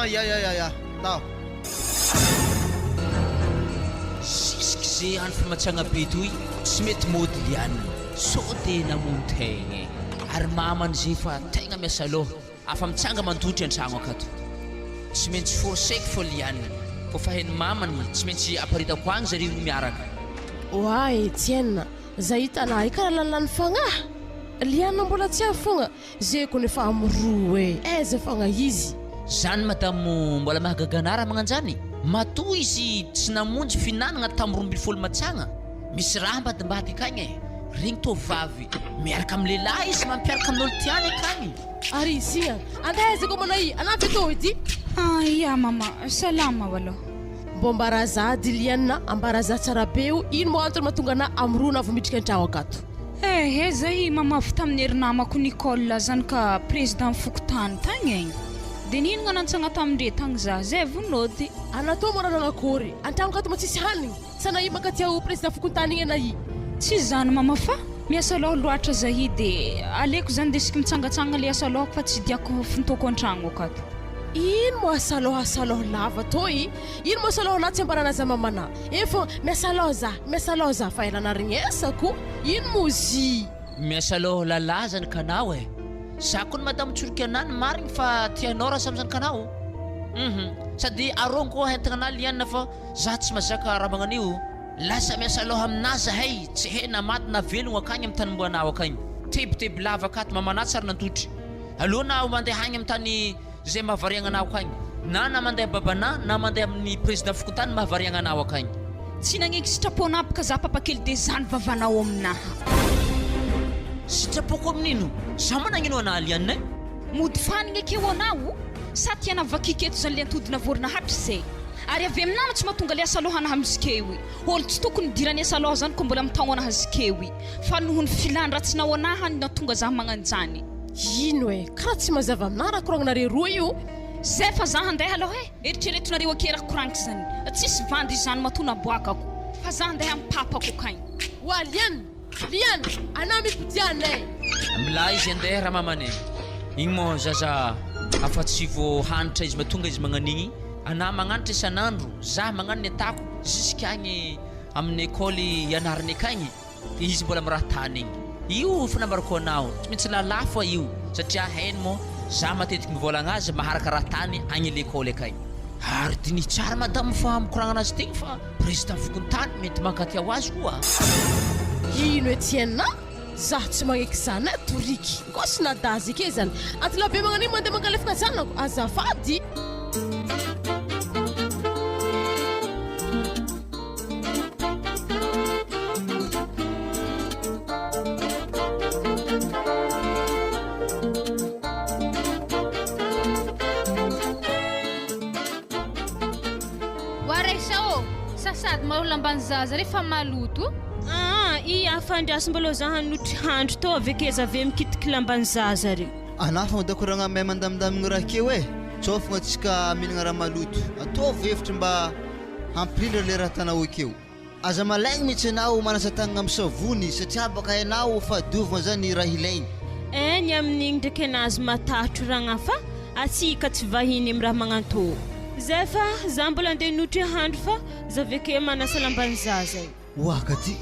ya nao Sisk zay andro famatsagna be toy tsy mety mody liana so tena montegna ary mamany zay fa tegna miasa aloha afa mitsanga mandotra an-tragno akato tsy maintsy forseky fô liana fô fa heny mamany tsy maintsy aparitako agny zareo miaraka oay tienna zay hitanah ikaraha lalany fagnahy liana mbola tsy avy fogna zay ko nefa amiroa aiza fogna izy zany madamo mbola mahagaganara magnanjany matoa izy tsy namonjy finanagna tamin'ny 12 matsagna misy raha mbadimbady akagny regny tovavy miaraka amin'ny lehilahy izy mampiaraka amin'olo tiany akagny ary isigna andaiza ko manay anavy atao edy ia mama salama walo mbo ambarazady liana ambaraza tsara be io ino mo antony mahatonga ana amiroana avy midrika an-tragno akato zay mama avy tamin'ny herinamako Nicole zany ka président fokotany tagny dia nino gnanantsagna tamindre tagny za zay vonody anatao morana anakory an-tragno akato matsisy hanigny sanay makatia o président fokotany igny anay tsy zany mama fa miasa loha loatra zahy dia aleko zany dia siky mitsangatsanga le asa lohako fa tsy diako fintoko an-tragno akato ino mo asaloha lava toy ino mo asaloha laha tsy ambarana za mamana efo miasaloha za fa elana rignesako ino mozy miasaloha lalahy zany kanao sako ny madamo tsoroky anany marigny fa tianao raha samizany kanao sady arongo koa hentagna ana liana fa za tsy mazaka raha magnan'io lasa miasaloha aminazy zahay tsy hena maty na velogno akagny amin'ny tany mboanao akagny tebiteby lava akato mamana tsara nandotry alohana mandeha agny amin'ny tany zay mahavariagna anao akagny na mandeha babana na mandeha amin'ny président fokotany mahavariagna anao akagny tsy nagniky sitraponapaka za papakely dia zany vavanao aminaha sitrapoko amin'ino za managnino ana liana mody fanigna akeo anao sa tiana vakiketo zany le antodina vorona hatry zay ary avy aminana tsy mahatonga le asaloha anaha mizikewy olo tsy tokony dirany asaloha zany ko mbola mitagno anaha zikewy fa noho ny filany ratsinao anaha ny natonga za magnanjany ino karaha tsy mazava aminah raha koragnanareo roa io zay fa za handeha aloha eritreretonareo akeraka koragniko zany tsisy vandy zany matona boakako fa za handeha amin'ny papako kagny wa liana anao mipidiana amila izy andeha raha mamane igny mo zaza afa-tsy vo hanitra izy mahatonga izy magnan'igny ana magnanitra isan'andro za magnano ny atako jusk'agny amin'ny école ianarany akagny izy mbola miraha tany igny io fanambarako anao tsy maintsy lalahy fa io satria hainy mo za matetiky mivolagna azy maharaka raha tany agny l'école akagny ary dini tsara madamo fa mikoragna anazy tegny fa président fokontany mety mankaty ho azy koa ino tienna za tsy magneky zany toriky ngosy nadazy ake zany antilabe magnan'igny mandeha mangalefaka zanako azafady sasady maolambany zaza rehefa maloto i afandrasy mbolo za hanotry handro to avekeza ave mikitiky lambany zaza re anafa madakoragna may mandamindamigny raha keo tsofagna tsika mihinagna raha maloto atao vevitra mba hampirindra le raha tanao akeo aza malaigny mihitsy anao manasa-tagnana amin'ny savony satria baka hainao fa diovagna zany raha ilaigny ny amin'igny ndraiky anazy matahotro ragna fa atsika tsy vahiny amin'ny raha magnantô zay fa za mbola andeha notry handro fa za aveke manasa lambany zaza wakaty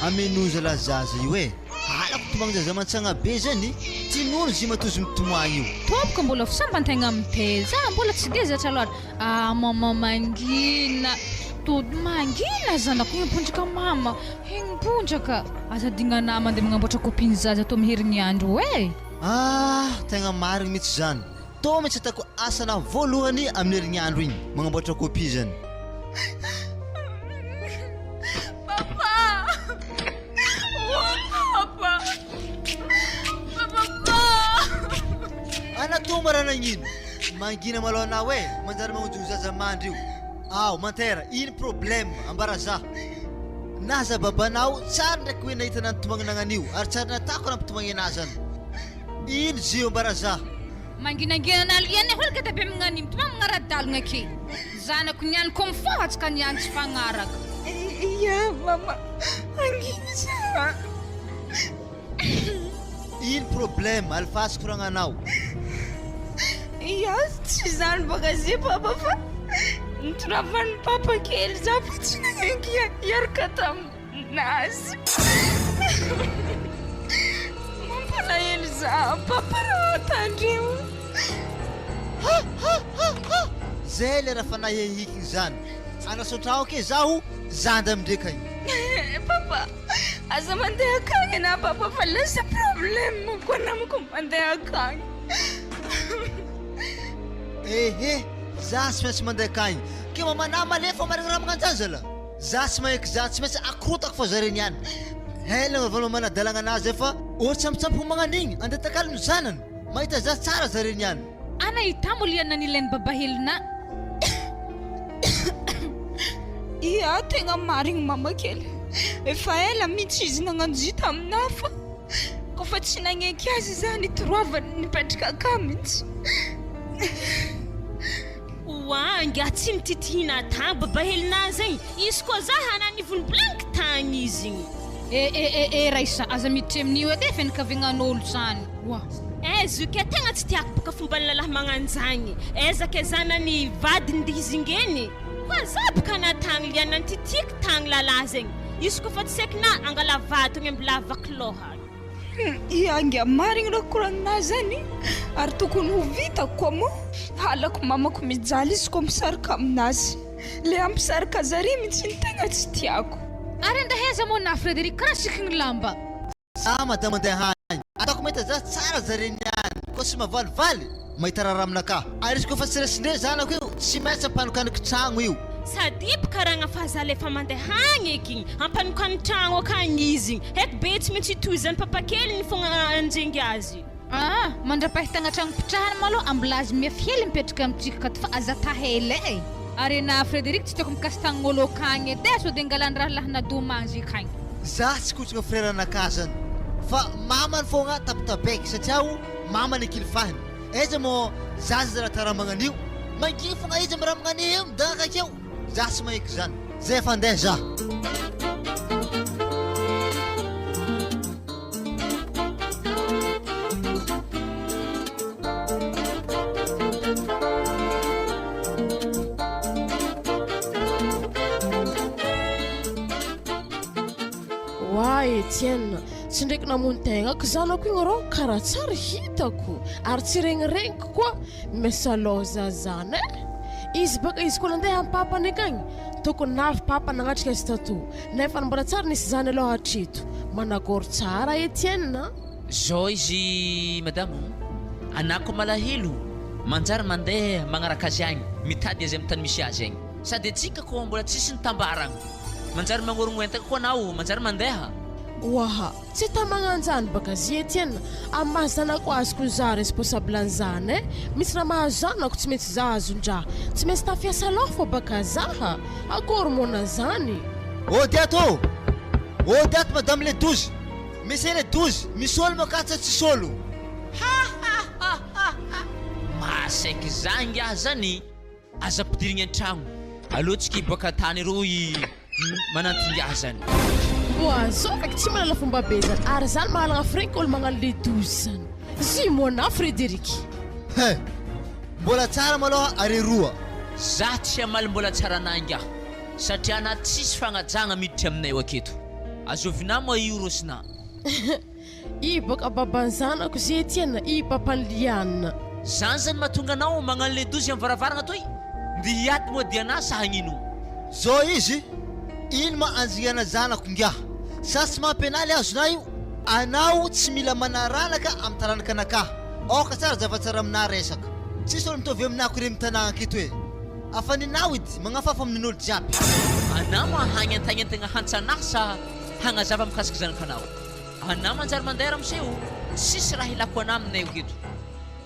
amenoza la zaza io alako tomagny zaza mantsagna be zany tinono zy matozy mitomagny io topoka mbola fisambantegna miteza za mbola tsy de zatra loatra mama mangina tody mangina zanako impondraka mama hignipondraka aza dignana mandeha magnamboatra kopiny zaza to miherigny andro tegna marigny mihitsy zany to mihitsy atako asana voalohany amin'ny herignandro igny magnamboatra kopy zany anatoma raha nagnino mangina malao anao manjary magnojogno zaza mandry io ao mantera ino problème ambara za naza babanao tsara ndraiky hoe nahita nanitomagny nagnan'io ary tsara natako nampitomagny anazy zany ino zio ambara za manginangina aliana holka tabe mangani mtuma mangaradalagna ke zanako niany ko mifahatsika niany tsy fagnaraka Ya mama angisa ino problème alifasy koragnanao Ya tsy zany baka zay papa fa nitravany papa kely za fa tsy nanengy iaraka taminazy mampalahelo za papa raha tandreo zay le raha fanahihiky zany anasotrao ke zaho zandy amindreka igny papa aza mandeha akagny na papa fa lasa problème ko namako mandeha akagny ehe za tsy maintsy mandeha akagny ke mamana malefa marigny raha magnanjany zala za tsy maheky za tsy maintsy akrotako fa zareny ihany helagna valo manadalagna anazy efa ohatsampitsampy ho magnan'igny andeha takaliny zanany mahita za tsara zareny ihany ana itamo liana nilainy babahelina ia tegna marigny mama kely efa ela mihitsy izy nagnanjo tamina fa kofa tsy nagneky azy zany toroavany nipetraka aka mihitsy Anga tsy mititihina tagny babahelina zay izy koa za hananivony blank tagny izy igny raisa aza miditry amin'io edy fianakaviagnan'olo zany wa zuke tegna tsy tiako baka fomba lalahy magnanjagny ezaka zanany vadiny dizingeny fa za baka na tagny liana nititiky tagny lalahy zegny izy koa fa tsy saikina angala vatogny ambola vakiloha ianga marigny raha koragnina zany ary tokony ho vita koa mo halako mamako mijaly izy koa misaraka aminazy le ampisaraka zare mihitsy ny tegna tsy tiako ary andaheza mo na Frederic karaha sikigny lamba za madama andeha hany ataoko mahita za tsara zareny ihany koa sy mavalivaly mahita raha aminaka ary izy koa fa siresindre zanako io tsy maintsy ampanokaniky tragno io sady karagna fa za lefa mandeha hagny eky ampanokany tragno akagny izy heky be tsy maintsy toy zany papakely ny fogna anjengy azy mandrapahitagna tragno pitrahany maloha ambolazy miafiely mipetraka amintsika kato fa aza tahela ary na Frederic tsy toko mikasy tagn'olo akagny edy so de angalany raha lahana dommage akagny za tsy kotsaka frère anaka zany fa mamany fogna tapitabeky satria mamany akilifahiny aiza mo zaza raha tara magnan'io mangy fogna izy amiraha magnan'io midagaka akeo za tsy maheky zany zay efa andeha za Etienne tsy ndraiky namony tegnako zanako igny rô karaha tsara hitako ary tsy regniregniko koa mesaloza zany izy baka izy koa nandeha amin'ny papany akagny tokony navy papa nagnatrika azy tato nefa mbola tsara nisy zany aloha hatreto managory tsara Etienne zao izy madamo anako malahelo manjary mandeha magnaraka azy agny mitady azy amin'ny tany misy azy agny sady atsika koa mbola tsisy nitambaragna manjary magnorogno entaka koa anao manjary mandeha waha tsy tamanganjany baka zy Etienne amin'ny mahazanako azoko za responsable an'izany misy raha mahazanako tsy maintsy za azon-draha tsy maintsy tafiasa aloha baka zaha akory mona zany odiato madame le 12 misy le 12 misy olo makatsa tsisy olo masaiky zangy ah zany aza ampidirigny an-tragno alohatsika baka tany roy manantingy ah zany zao feky tsy manala fomba be zany ary zany mahalagna fraiky olo magnano le 12 zany zy mona Frederic mbola tsara maloha are roa za tsy amaly mbola tsara nangy ah satria na tsisy fagnajagna miditry aminay aketo azovina moa io rosina i baka baban'ny zanako zy Etienne i papany Liane zany zany mahatonga anao magnano le 12 amin'ny varavaragna toy ndi hiaty moa diana sa hagnino zao izy ino ma anjigana zanako ngiaha sa tsy mampianaly azona io anao tsy mila manaranaka amin'ny taranaka anakahy oka tsara zavatsara amina resaka tsisy olo mitovy aminako ire mitanagna aketo hoe afaninao edy magnafafa amin'olo jiaby anao mo hagny antagny antegna hantsanahy sa hagnazava mikasiky zanakanao anao manjary mandeha ramoseo sisy raha ilako anao aminay aketo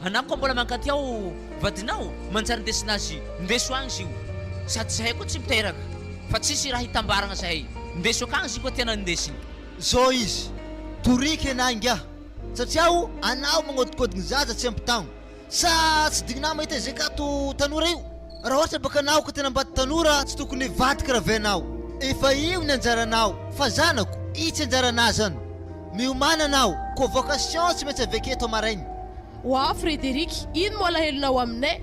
anao koa mbola mankaty ao vadinao manjary ndesinazy ndeso agny izy io sady zahay koa tsy miteraka fa tsisy raha hitambaragna zahay ndeso akagny izy koa tena ndesiny zao izy toriky anangy ah satria anao magnodikodigny zaza tsy ampitagno sa tsy digna mahita izay kato tanora io raha ohatra baka anao ka tena ambady tanora tsy tokony vadika raha venao efa io ny anjaranao fa zanako itsy anjarana zany miomana anao ko vocation tsy maintsy aveketo amarainy oa Frédéric ino moa lahelonao aminay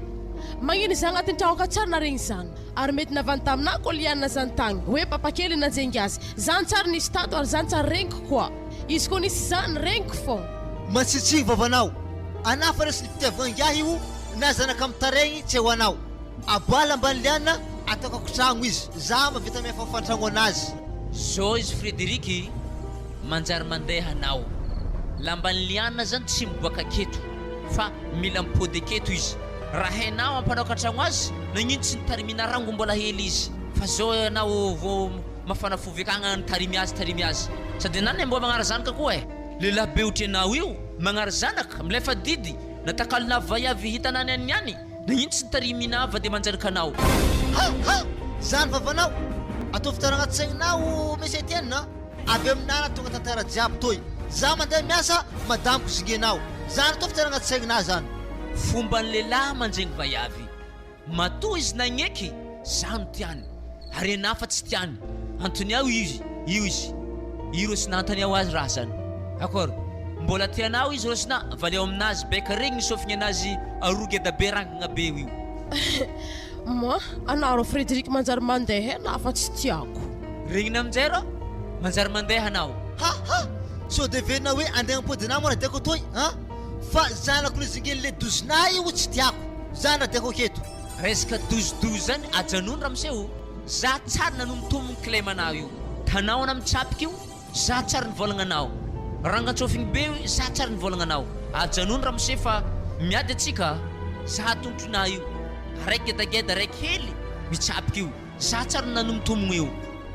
magnino izay agnatin'ny trahoka tsara naregny zany ary mety navany taminah ko lianina zany tagny hoe papakely nanjengy azy zany tsara nisy tato ary zany tsara regniko koa izy koa nisy zany regniko foana matsitsihy vavanao anao fa resy nifitiavangahy io na zanaka amitaregny tsy ho anao aboala ambany lianina ataoko akotragno izy za mavita miafafantragno anazy zao izy Frédéric manjary mandeha anao lambany lianina zany tsy miboaka keto fa mila mipody aketo izy raha hainao ampanao katragno azy nagnino tsy nitarimina rango mbola hely izy fa zao anao vo mafana fovekagna nitarimy azy sady nany mbo magnara zanaka koa lehilahy be ohatranao io magnara zanaka milefa didy natakalona vayavy hitanany any nagnino tsy nitarimina ava de manjaraka anao zany vavanao ataovy tara agnaty saigninao misy etienne avy aminana tonga tantara jiaby toy za mandeha miasa madamiko zingenao zany ataovy tara agnaty saignina zany fomba ny lehilahy manjegny vayavy matoa izy nagneky zano tiany ary anahy fa tsy tiany antony ao io izy rosy nantany ao azy raha zany akôry mbola tianao izy rosina valeo aminazy beka regny nisofigny anazy arogy adabe rangagna be io moi anao ro Frédéric manjary mandeha na fa tsy tiako regnina aminjay rô manjary mandeha anao so de venina hoe andeha ampodina mo raha diako toy fa zanako nizingeny le dozina io tsy tiako zany raha diako aketo resaka dozidozy zany ajanony raha miseho za tsara nano mitomony clemanao io tanao ana mitsapiky io za tsara nivolagna anao rangantsofigny be io za tsara nivolagna anao ajanony raha miseho fa miady atsika za tongotrona io araiky gedageda raiky hely mitsapiky io za tsara nano mitomogny io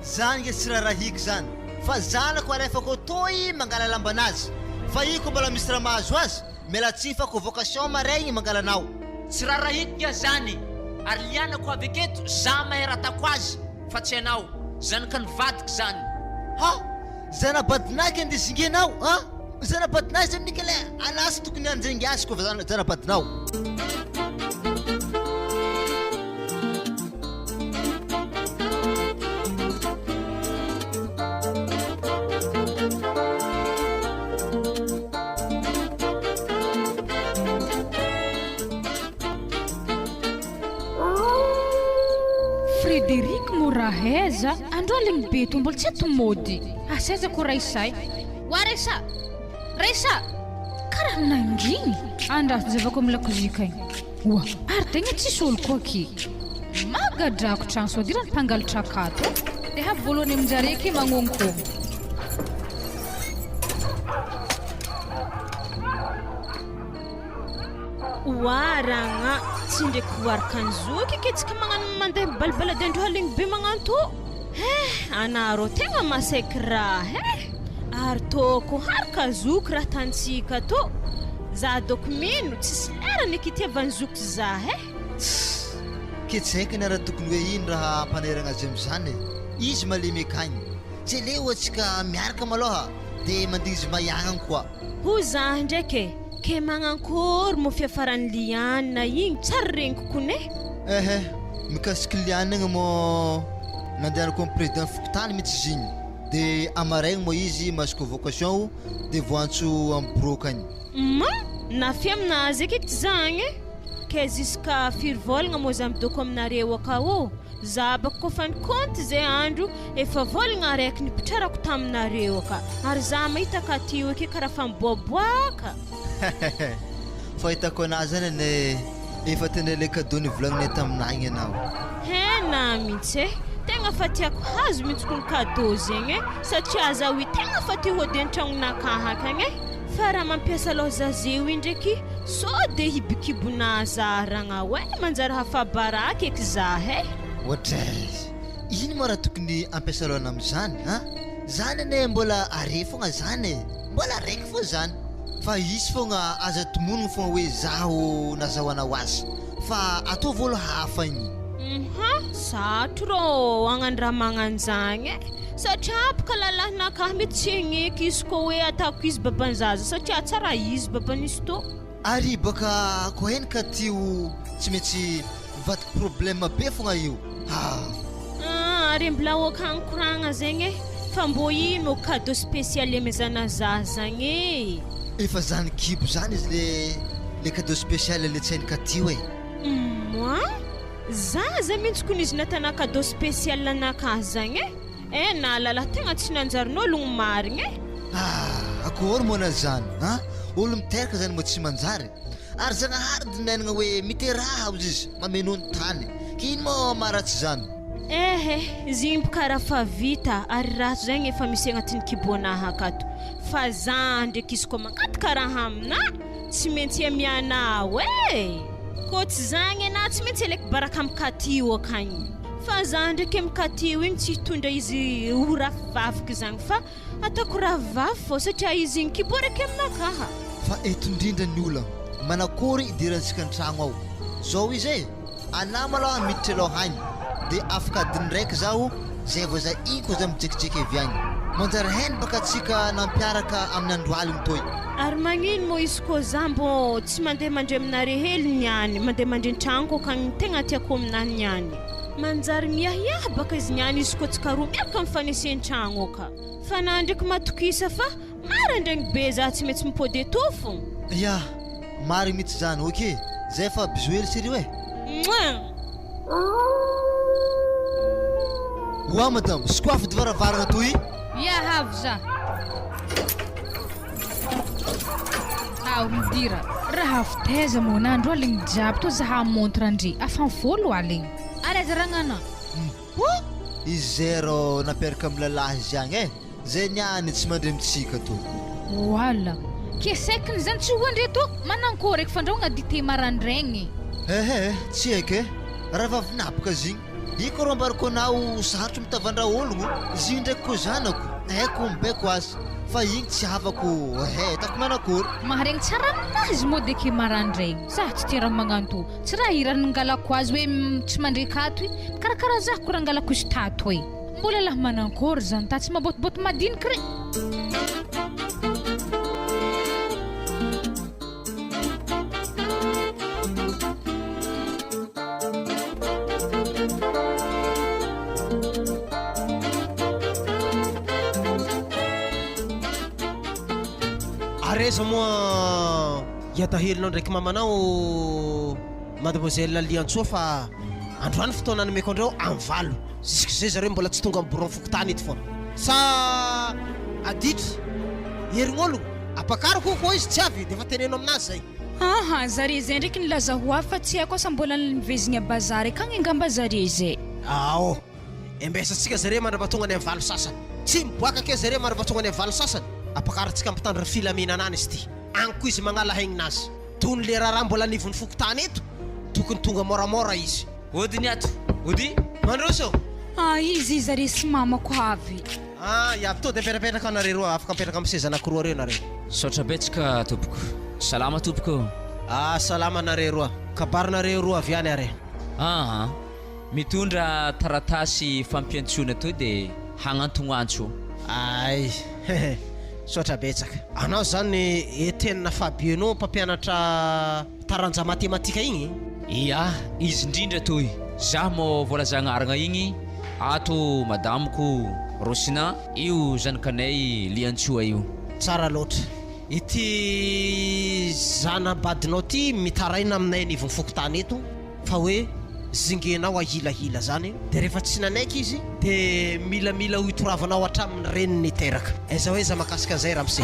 zany nge tsy raha rahiky zany fa zanako alefako toy mangala lambanazy fa iko mbola misy raha mahazo azy miala tsifako vocation maregny mangalanao tsy raha rahiky zany ary lianako avy aketo za mahay ratako azy fa tsy anao zanaka nivadiky zany zanabadinaky andeha zingenao zanabadinazy zany nika le anasy tokony anjengy azy koa fa zanabadinao Frédéric moraheza andro aligny beto mbola tsy atomody asaiza ko raisay wa raisa karaha nanginy andraso zavako amin'ny lakozika igny oa ary tegna tsisy olo koa ake magadrako trano sao dira nipangalatra akato de havy voalohany aminjaraiky magnonoko waragna tsy ndraiky voaraka anzoky ketsika magnano mandeha balibalady andro haligny be magnanto anarô tegna masaiky raha ary tôko haraka zoky raha tantsika to za doko mino tsisy lerany akitiavany zoky za ketsaiky ny raha tokony hoe ino raha ampaneragna azy am'zany izy malemy akagny tsy leo atsika miaraka maloha de mandizy mayagnany koa ho za ndraiky ke magnankory mo fiafarany lianina igny tsara regniko kone mikasiky lianina igny mo nandehanako amin'ny président fokotany mihitsy izy igny de amaraigny mo izy masoko vocation de voantso amin'ny brokany nafy aminazy akeky zagny ke ziska firy mo za midoko aminareo akao za baka kofa ny compte zay andro efa volagna araiky nipitrarako taminareo aka ary za mahita ka tio ake karaha fa miboaboaka fahitako anazy zany ane efa tena le cadeau nivolagnina taminah igny anao na mihitsy tegna fa tiako hazo mihitsy ko ny cadeau zegny satria za hoe tegna fa tia hody an-tragnonakahakagny fa raha mampiasa lozazeo io ndraiky so de hibikibona ragna hoe manjary hafabaraka eky za ohatray ino mo raha tokony ampiasa lohana am'zany zany ane mbola are fogna zany mbola raiky fo zany fa izy fogna aza tomonigny fogna hoe zaho nazahoanao azy fa atao volo hafa igny satro rô agnandraha magnanzagny satria apaka lalahinakahy mety tsy agneky izy koa hoe ataoko izy babanzaza satria tsara izy babanisy to ary baka ko hen ka tio tsy maintsy mivadika problème be fogna io ary mbola okagny koragna zegny fa mbô ino cadeau spécial amezana za zagny efa zany kibo zany izy le cadeau spécial le tsy hainka tio moi za mihitsy kony izy natana cadeau spécial anaka zagny na lala tegna tsy nanjarin'ologno marigny akory moana zany olo miteraka zany mo tsy manjary ary zagnahary dinainagna hoe miteraha izy mamenony tany kino mo maratsy zany izy igny boka raha fa vita ary raha zegny efa misy agnatin'ny kiboanaha akato fa za ndraiky izy koa mangaty karaha amina tsy maintsy amiana ko tsy zagny na tsy maintsy alaiky baraka amikatio akagny fa za ndraiky amikatio igny tsy hitondra izy ho rafivavika zagny fa ataoko ravavy fô satria izy igny kibo raiky aminakaha fa eto indrindra ny olana manakory idirantsika an-tragno ao zao izy anà malôha miditra aloha hagny dia afaka adiny raiky zaho zay vao za igny koa za mijekijeky avy agny manjary hainy baka atsika nampiaraka amin'ny androaligny toy ary magnino mo izy koa za mbô tsy mandeha mandre aminare hely niany mandeha mandre n-tragno kokagny tegna tiako aminahy niany manjary miahiahy baka izy niany izy koa tsy karoa miaraka mifanesen-tragno ka fa na ndraiky matokisa fa marandraigny be za tsy maintsy mipody etofo ya mary mihitsy zany ok zay fa bisoely sirio oa madame sokoafy divaravaragna toy havy za midira raha fitaiza mona andro aligny jiaby to zaha montre andre afanfolo aligny ary azaragnana izy zay rô napiaraka amin'ny lalahy izy agny zay niany tsy mandre mitsika to wala kesekiny zany tsy hoandre to manankory eky fandrahoagna dité marandraigny tsy haiko raha vavinapaka zigny iko rô ambarako anao sarotro mitavandra ologno zigny ndraiky koa zanako haiko mibeko azy fa igny tsy havako tako manakory maharegny tsara aminazy mo deky marandraigny za tsy tia raha magnanto tsy raha irany ngalako azy hoe tsy mandrekato karakaraha za ko raha ngalako izy tato mbola laha manankory zany ta tsy mabotiboty madiniky re areza moa iadahelinao ndraiky mamanao mademoiselle liantsoa fa androany fotoana nomeko andreo am'valo ziska zay zareo mbola tsy tonga amin'ny boron fokotany ety foana sa aditra herign'ologno apakarako koa izy tsy avy dia efa teneno aminazy zay zare zay ndraiky nilaza ho avy fa tsy haiko asa mbola nivezigny a bazary akagny angamba zare zay embesatsika zare mandrapatonga ny am'valo sasany tsy miboaka ke zare mandrapatonga ny am'valo sasany apakaratsika ampitandra filaminanany izy ty anko izy magnala haigninazy tony le raha mbola nivony fokotany eto tokony tonga moramora izy ody ny ato ody mandroso izy zare sy mamako avy iaby to dia mpetrapetraka anare roa afaka mipetraka amin'ny seza anankiroa reo nareo saotra betsaka tompoko salama tompoko salama nare roa kabarinareo roa avy any are mitondra taratasy fampiantsona to dia hagnantogno antso ay saotra betsaka anao zany etenina fabienao mpampianatra taranja matematika igny izy indrindra toy za mo vola zagnaragna igny ato madamoko rosina io zanakanay liantsoa io tsara loatra ity zanabadinao ty mitaraina aminay nivony fokotany eto fa hoe zingenao ahilahila zany dia rehefa tsy nanaiky izy dia milamila ho itoravanao hatramin'ny reniny niteraka aiza hoe za makasika an'izay ramose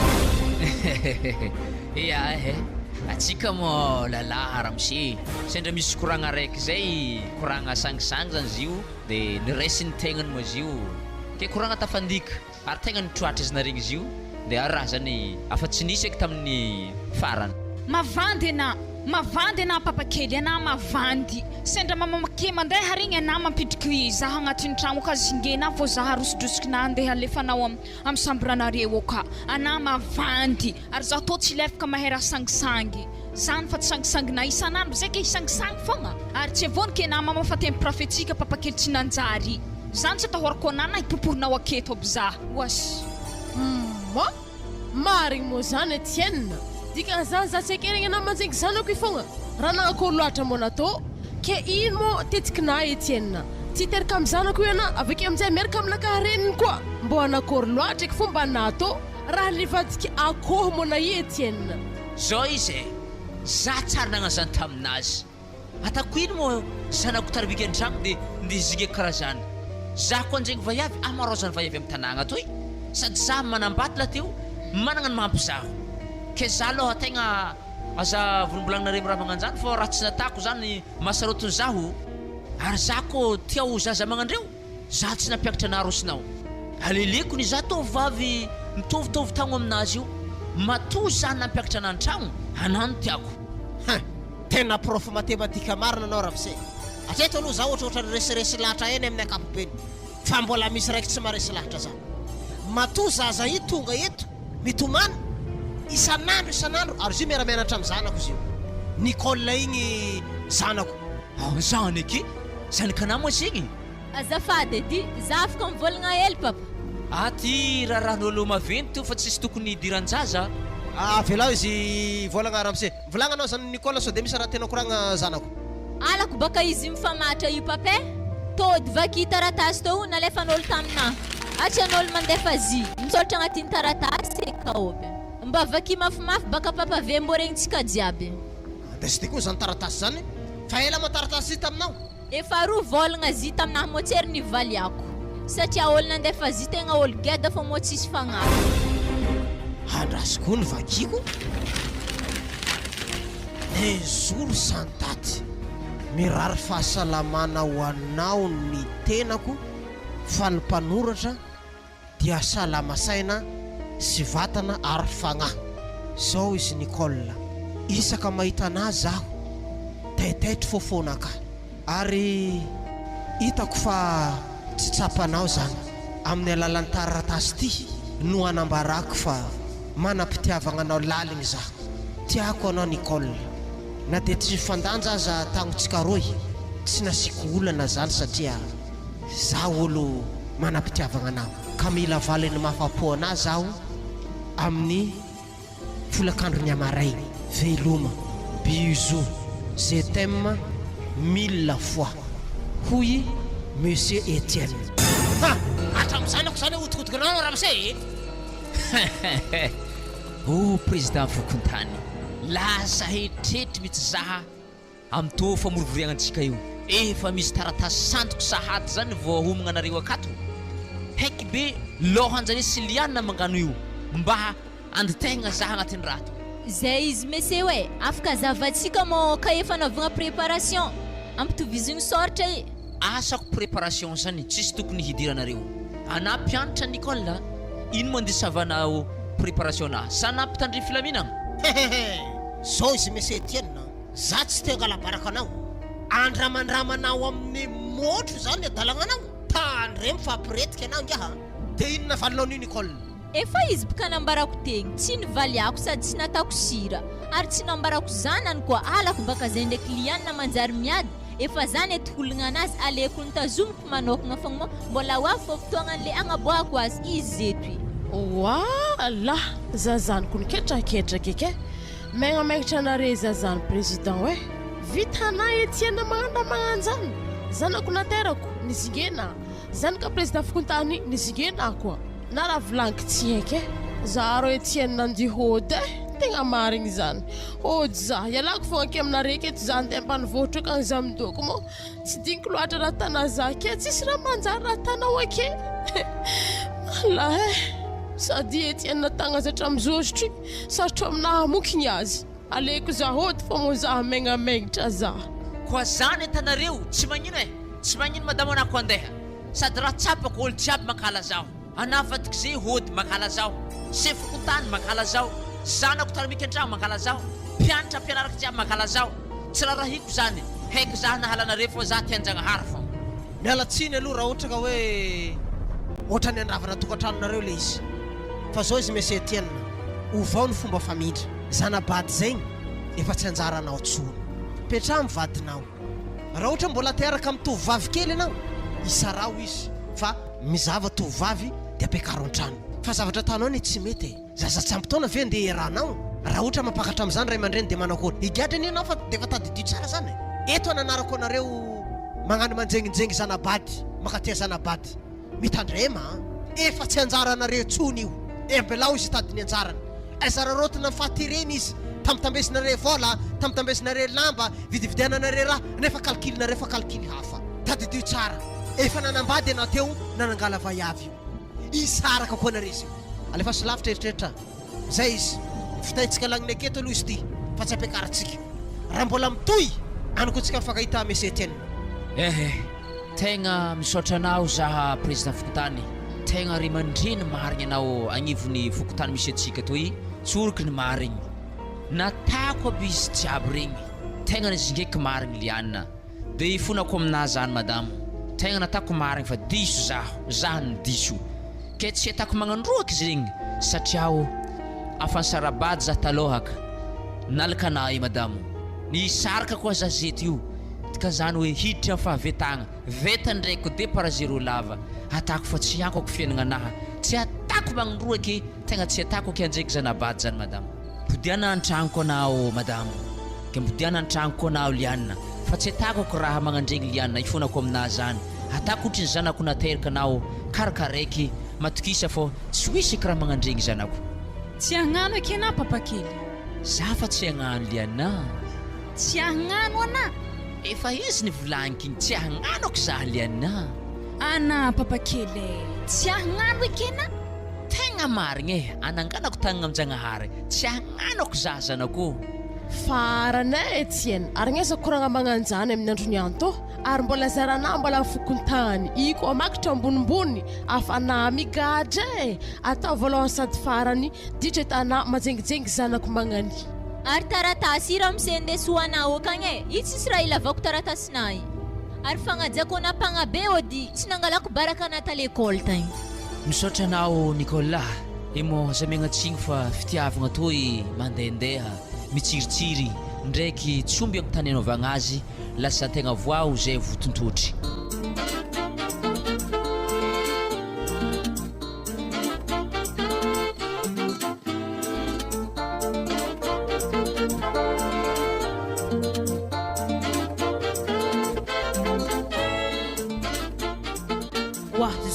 atsika mo lalahy ramose sendra misy koragna raiky zay koragna sangisangy zany izy io dia niraisiny tegnany mo izy io ke koragna tafandika ary tegna nitroatra izy naregny izy io dia ary raha zany afa tsy nisy eky tamin'ny farany mavandy ana papakely ana mavandy sendra mamake mandeha regny ana mampidriky zaha agnatin'ny tragno ka zingena fô zaha rosidrosikina andeha alefanao amin'ny sambranareo ka ana mavandy ary zaho tô tsy lefaka mahera sangisangy zany fa tsy sangisangina isanandro zay ke isangisangy fogna ary tsy avoniky ana mama fa tempo profetika papakely tsy nanjary zany tsy atahorako anana hipoporinao aketo aby zaho marigny mo zany Etienne dikan'izany za tsy akerigny ana manjaiky zanako io fogna raha nagnakôry loatra mo natao ke ino mo tetiky na Etienne tsy teraka amin'ny zanako io ana avake amin'izay miaraka amin'ny lakareniny koa mbô anakôry loatra eky fomba natao raha livadiky akoho mo na Etienne zao izy za tsara nagnazany taminazy atako ino mo zanako tarabika an-tragno dia ndizigeko karaha zany za koa anjegny vaiavy amarozany vaiavy amin'ny tanàgna toy sady za manambady la teo managna ny mampizaho ke za aloha tegna aza volombolanina raha magnanjany fa raha tsy natako zany masarotony zaho ary za koa tia ho zaza magnandreo za tsy nampiakatra narosinao aleleko ny za tovavy mitovitovy tagno aminazy io matoa za nampiakatra anantragno anano tiako tena prof matematika marina anao ravise atreto aloha za ohatrohatra reseresy lahatra eny amin'ny akapobeny fa mbola misy raiky tsy maresy lahatra zany matoa zaza i tonga eto mitomana isan'andro ary izy miaramianatra amin'ny zanako izy io Nicole igny zanako zany eky zanakana moa signy azafady edy za afaka mivolagna hely papa aty rahan'olo maventy fa tsisy tokony idiran-jaza velao izy volagna ramse volagnanao zany Nicole sao de misy raha tena koragna zanako alako baka izy mifamatra io papa tody vaky taratasy tao nalefan'olo taminahy atran'olo mandefa zy misaotra agnatin'ny taratasy kaoby mba vaky mafimafy baka papa ve mbô regnitsika jiaby de sy tiko zany taratasy zany fa ela mo taratasy zy taminao efa roa volagna zy taminahy motsery ny valiako satria olo nandefa zy tegna olo geda fa mo tsisy fagnaro andrasiko ny vakiko e zoro santaty mirary fahasalamana ho anao ny tenako fa ny mpanoratra dia salamasaina sy vatana ary fagnahy zao izy Nicole isaka mahita anazy zaho taitaitry fofonaka ary hitako fa tsy tsapanao zany amin'ny alalan'ny taratasy ty no anambarako fa manam-pitiavagna anao laligny zaho tiako anao Nicole na dia tsy fandanja aza tagnotsika roy tsy nasiko olana zany satria za olo manam-pitiavagna anao ka mila valiny mafapo anazy zaho amin'ny folakandrony amaray veloma bisou je t'aime 1000 fois hoy monsieur Etienne atram'zanako zany otikotikanao ramse o président fokontany lasa hetretry mitsy zaha amin'ny to famorovoriagnatsika io efa misy taratasy santoko sahady zany vao ahomagna anareo akato haiky be lohanjany sy liana mangano io mba anditegna zaha agnatin'ny rato zay izy mese hoe afaka zavatsika mo ka efa naovagna préparation ampitovizigny soratra i asako préparation zany tsisy tokony hidiranareo ana mpianatra Nicole ino mo andisavanao préparation na sanampy tandry filaminagna zao izy monsieur Etienne za tsy tegalabaraka anao andramandramanao amin'ny motro zany adalagnanao tandre mifampiretika anao ngiaha de inona valinao ni Nicole efa izy baka nambarako tegny tsy nivaliako sady tsy nataoko sira ary tsy nambarako zanany koa alako baka zay ndraiky lianina manjary miady efa zany etoholagna anazy aleko nitazomiko manokagna fogna mo mbola ho fo fotoagnan'le agnaboako azy izy zeto wala zazaniko niketraketraka eke megnamegnatra anare zazany président hoe vitana Etienne magnandra magnanjany zanako naterako nizingena zanaka président fokontany nizingena koa na raha volagniko tsy haike za ro Etienne nandia hody tegna marigny zany hody za ialako fogna ke aminareka eto za ndeha ambanivohitra ka za midoko mo tsy diniko loatra raha tana za ke tsisy raha manjary raha tanao ake ala sady Etienne tagna zatra mizozotry sarotro aminahy mokiny azy aleko za hody fa mo za megnamegnatra za koa zany atanareo tsy magnino tsy magnino madamo anako andeha sady raha tsapako olo jiaby makala zaho anafatiko zay hody makala zaho se fokontany makala zaho zanako taramika an-tragno makala zaho mpianatra mpianaraka jiaby makala zaho tsy raha rahiko zany haiko za nahalanareo fa za tianjagnahary fa mialatsiny aloha raha ohatra ka hoe ohatra ny andravana tokantranonareo le izy fa zao izy monsieur Etienne ovao ny fomba famindra zanabady zegny efa tsy anjara anao tsony petra mivadinao raha ohatra mbola teraka amin'ny tovavy kely anao isarao izy fa mizava tovavy dia ampiakaro an-trano fa zavatra tanao ny tsy mety zaza tsy ampy taona ve ndeha eranao raha ohatra mampakatra amin'izany ray aman-dreny dia manao kory higadra ny ianao fa dia efa tadidio tsara zany eto ananarako anareo magnano manjenginjengy zanabady makatia zanabady mitandrema efa tsy anjara anareo tsony io embelao izy tadiny anjarany azararotina fatireny izy tambitambesinareo vola tambitambesinareo lamba vidividiananareo raha nefa calculinareo fa calculy hafa tadidio tsara efa nanambady anao teo nanangala vaiavy io isaraka koa anareo izy alefa sy lavitra eritreritra zay izy fitaitsika lagniny aketo aloha izy ty fa tsy ampiakaratsika raha mbola mitoy anako tsika mifankahita meseteny tegna misaotra anao zaha président fokotany tegna ry mandreny marigny anao agnivony fokotany misy atsika toy tsoroky ny marigny natako aby izy jiaby regny tegna izy ndraiky marigny liana dia ifonako aminahy zany madamo tegna natako marigny fa diso zaho ny diso ke tsy atako magnandroaka izy regny satria afansarabady zaho talohaka nalaka anahy madamo nisaraka koa zaho zeto io ka zany hoe hiditra amin'ny fahavetagna veta ndraiky de parazero lava atako fa tsy ankako fiainagna anahy tsy atako magnandroaky tegna tsy atako ke anjaiky zanabady zany madamo mbodiana antragnoko anao madamo ke mbodiana antragnoko anao liana fa tsy atako raha magnandregny liana ifonako aminahy zany atako otriny zanako nateraka anao karakaraiky matokisa fô tsy hoisy raha magnandregny zanako tsy hagnano eky anà papakely za fa tsy hagnano liana tsy hagnano anà efa izy ny volagniky tsy hagnanoko za liana anà papakely tsy hagnano eky anà tegna marigny ananganako tagnana aminjanahary tsy hagnanoko za zanako faranay Etienne aran'eza koragna magnanjany amin'ny androny anto ary mbola zaranà mbola fokontany iko amakitra ambonimbony afana migadra atao voalohany sady farany ditra tanà manjengijengy zanako magnany ary taratasy raha misendesoanao akagny io tsisy raha ilavako taratasinahy ary fagnajako napagnabe ody tsy nangalako baraka anata l'école tagny misaotra anao Nicolas imo zamegnatsiny fa fitiavagna toy mandehandeha mitsiritsiry ndraiky tsomby amin'ny tany anaovagna azy lasa tegna voao zay votontotry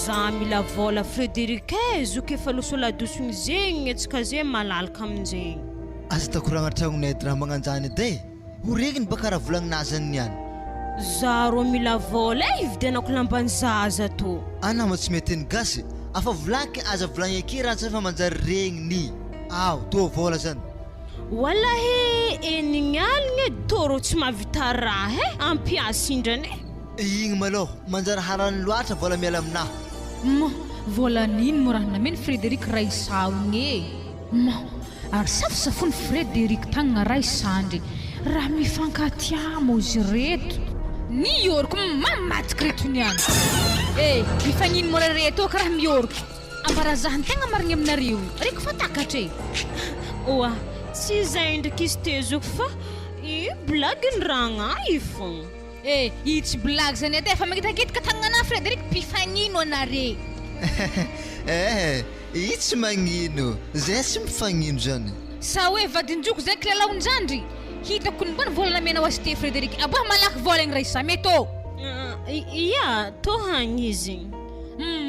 za mila vola Frédéric zoky efa loso ladosony zegny etsika zay malalaka aminjegny aza takoragna tragnonay raha magnanjany edy ho regny baka raha volagninazany niany za ro mila vola ividianako lambany zaza to ana ma tsy mety ny gasy afa volaky aza volagny aky raha tsy efa manjary regniny aw to vola zany wallahi enigny aligny toro tsy mavita raha ampiasy indrany igny malô manjary harany loatra vola miala aminahy vola niny mo raha nameny Frédéric raha isawigny ary safosafony Frédéric tagnana raha isandry raha mifankatiamo izy reto ny oriko mamatiky reto niany mifagnino mo raha reto ka raha mioriko ambarazahany tegna marigny aminareo reko fa takatra oa tsy zay ndraiky izy tezoko fa i blaginy ragna ifogna i tsy blague zany edy fa magitakitika tagnana Frédéric pifagnino anare i tsy magnino zay tsy mifagnino zany sa hoe vadinjoko zay kilalaonjandry hitako ny mbona vola namena ho azy te Frédéric aboa malaky vola igny raisa meto ia to hagny izy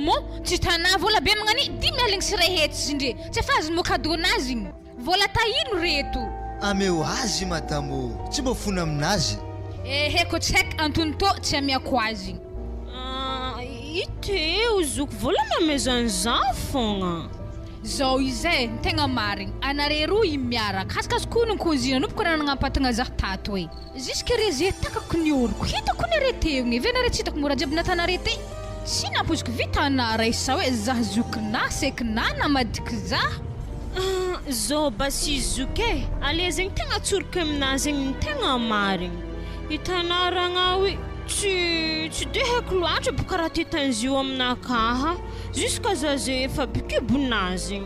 mo tsy tana vola be magnani 10 aligny sy ray hetsy izy ndre tsy efa azony mo cadeau nazy igny vola tahino reto ameo azy madamo tsy mafona aminazy heko tsy haiko antony to tsy amiako azy iteo zoko vola namezany za fogna zao izay tegna marigny anare roa imiaraka hasikazoko ny kozina nompoka raha nagnampatagna zah tato hoe jusque reze takako ny oroko hitako ny aretevigny ve nare tsy hitako mora jiaby natanare te sy nampoziko vitana raisa hoe zah zokina sekina namadiky zah zao basi zoke ale zegny tegna tsoroky aminazy zegny tegna marigny hitanaragna hoe tsy de haiko loatra boka raha tetanzy io aminakaha jusqu'à zaze efa bikibonazy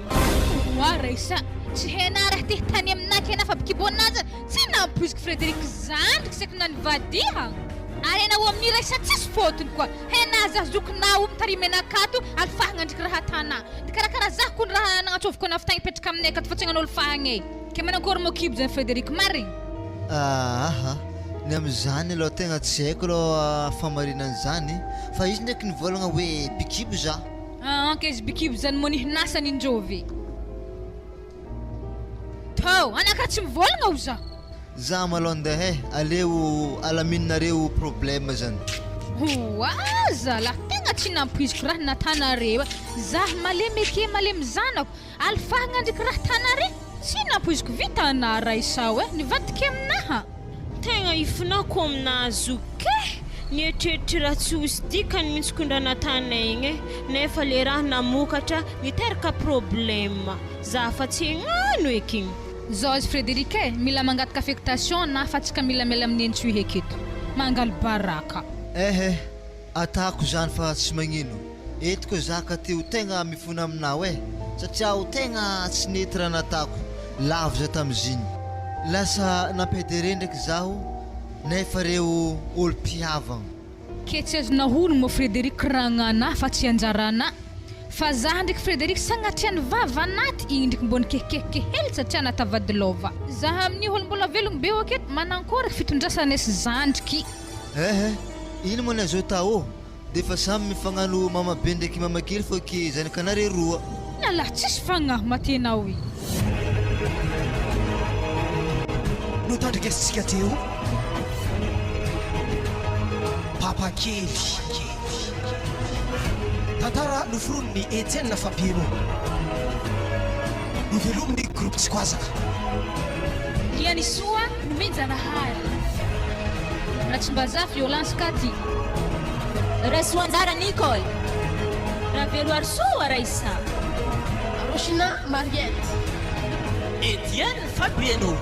oa raisa tsy hena raha te tany aminaky hena fa bikibonazy tsy nampoziko Frédéric zandriky seky nanivadiha ary hena ho amin'ny raisa tsisy fotony koa hena zah zokinao mitarimenakato alfahagna ndriky raha tana di karakaraha zah koa raha nagnatsoviko nafitagny ipetraka aminay akato fa tsy hagnan'olo fahagny ke manakôry mo kibo zany Frédéric marigny aha ny am'izany aloha tegna tsy haiko aloha famarinan'izany fa izy ndraiky nivolagna hoe bikibo za ke izy bikibo zany mo nihinasany indrovy tao anaka tsy mivolagna o za za malao andeha aleo alaminareo problème zany aza la tegna tsy nampoiziko raha natanareo zah malemy ake malemy zanako alifahagna ndraiky raha tanare tsy nampoiziko vita anara isao nivadika aminaha tegna ifinako aminazy ke nieritreritry raha tsy osy dikany mihitsy kondranatana igny nefa le raha namokatra niteraka problème za fa tsy hagnano ekigny zao azy Frédéric mila mangataka affectation na fa tsika mila miala amin'ny entsoy eketo mangaly baraka atako zany fa tsy magnino etiko za ka teo tegna mifona aminao satria ho tegna tsy nety raha natako lavo za tam'iziny lasa nampedere ndraiky zaho nefa reo olo-piavagna ke tsy azona holo mo Frédéric ragnana fa tsy anjarana fa za ndraiky Frédéric sagnatriany vava anaty igny ndraiky mbony kekekehely satria natavadilova za amin'ny olo mbola velogno be aketo manankory fitondrasanesi zandriky ino moa nazao tao defa samy mifagnano mama be ndraiky mama kely fa ke zanakanare roa nala tsisy fagnahy matenao i no tandrikasitsika teo papakely tantara noforonony Etienne Fabieno novelominy groupe Tsikwazaka liany soa nomenjanahary raha tsy mba za violence kady Rasoanjara Nicole raha velo arsoa raisa Roshina Mariette Etienne Fabieno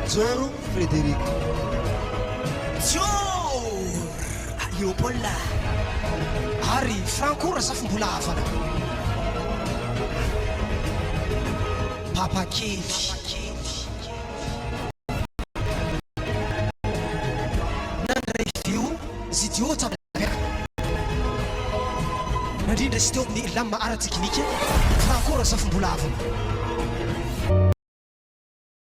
Zoro Frédéric Léopold ary Franco rasafombola hafana papakely nandray feo zidio tsabapeka nandrindra sy teo amin'ny lame ara teknike Franco rasafombola hafana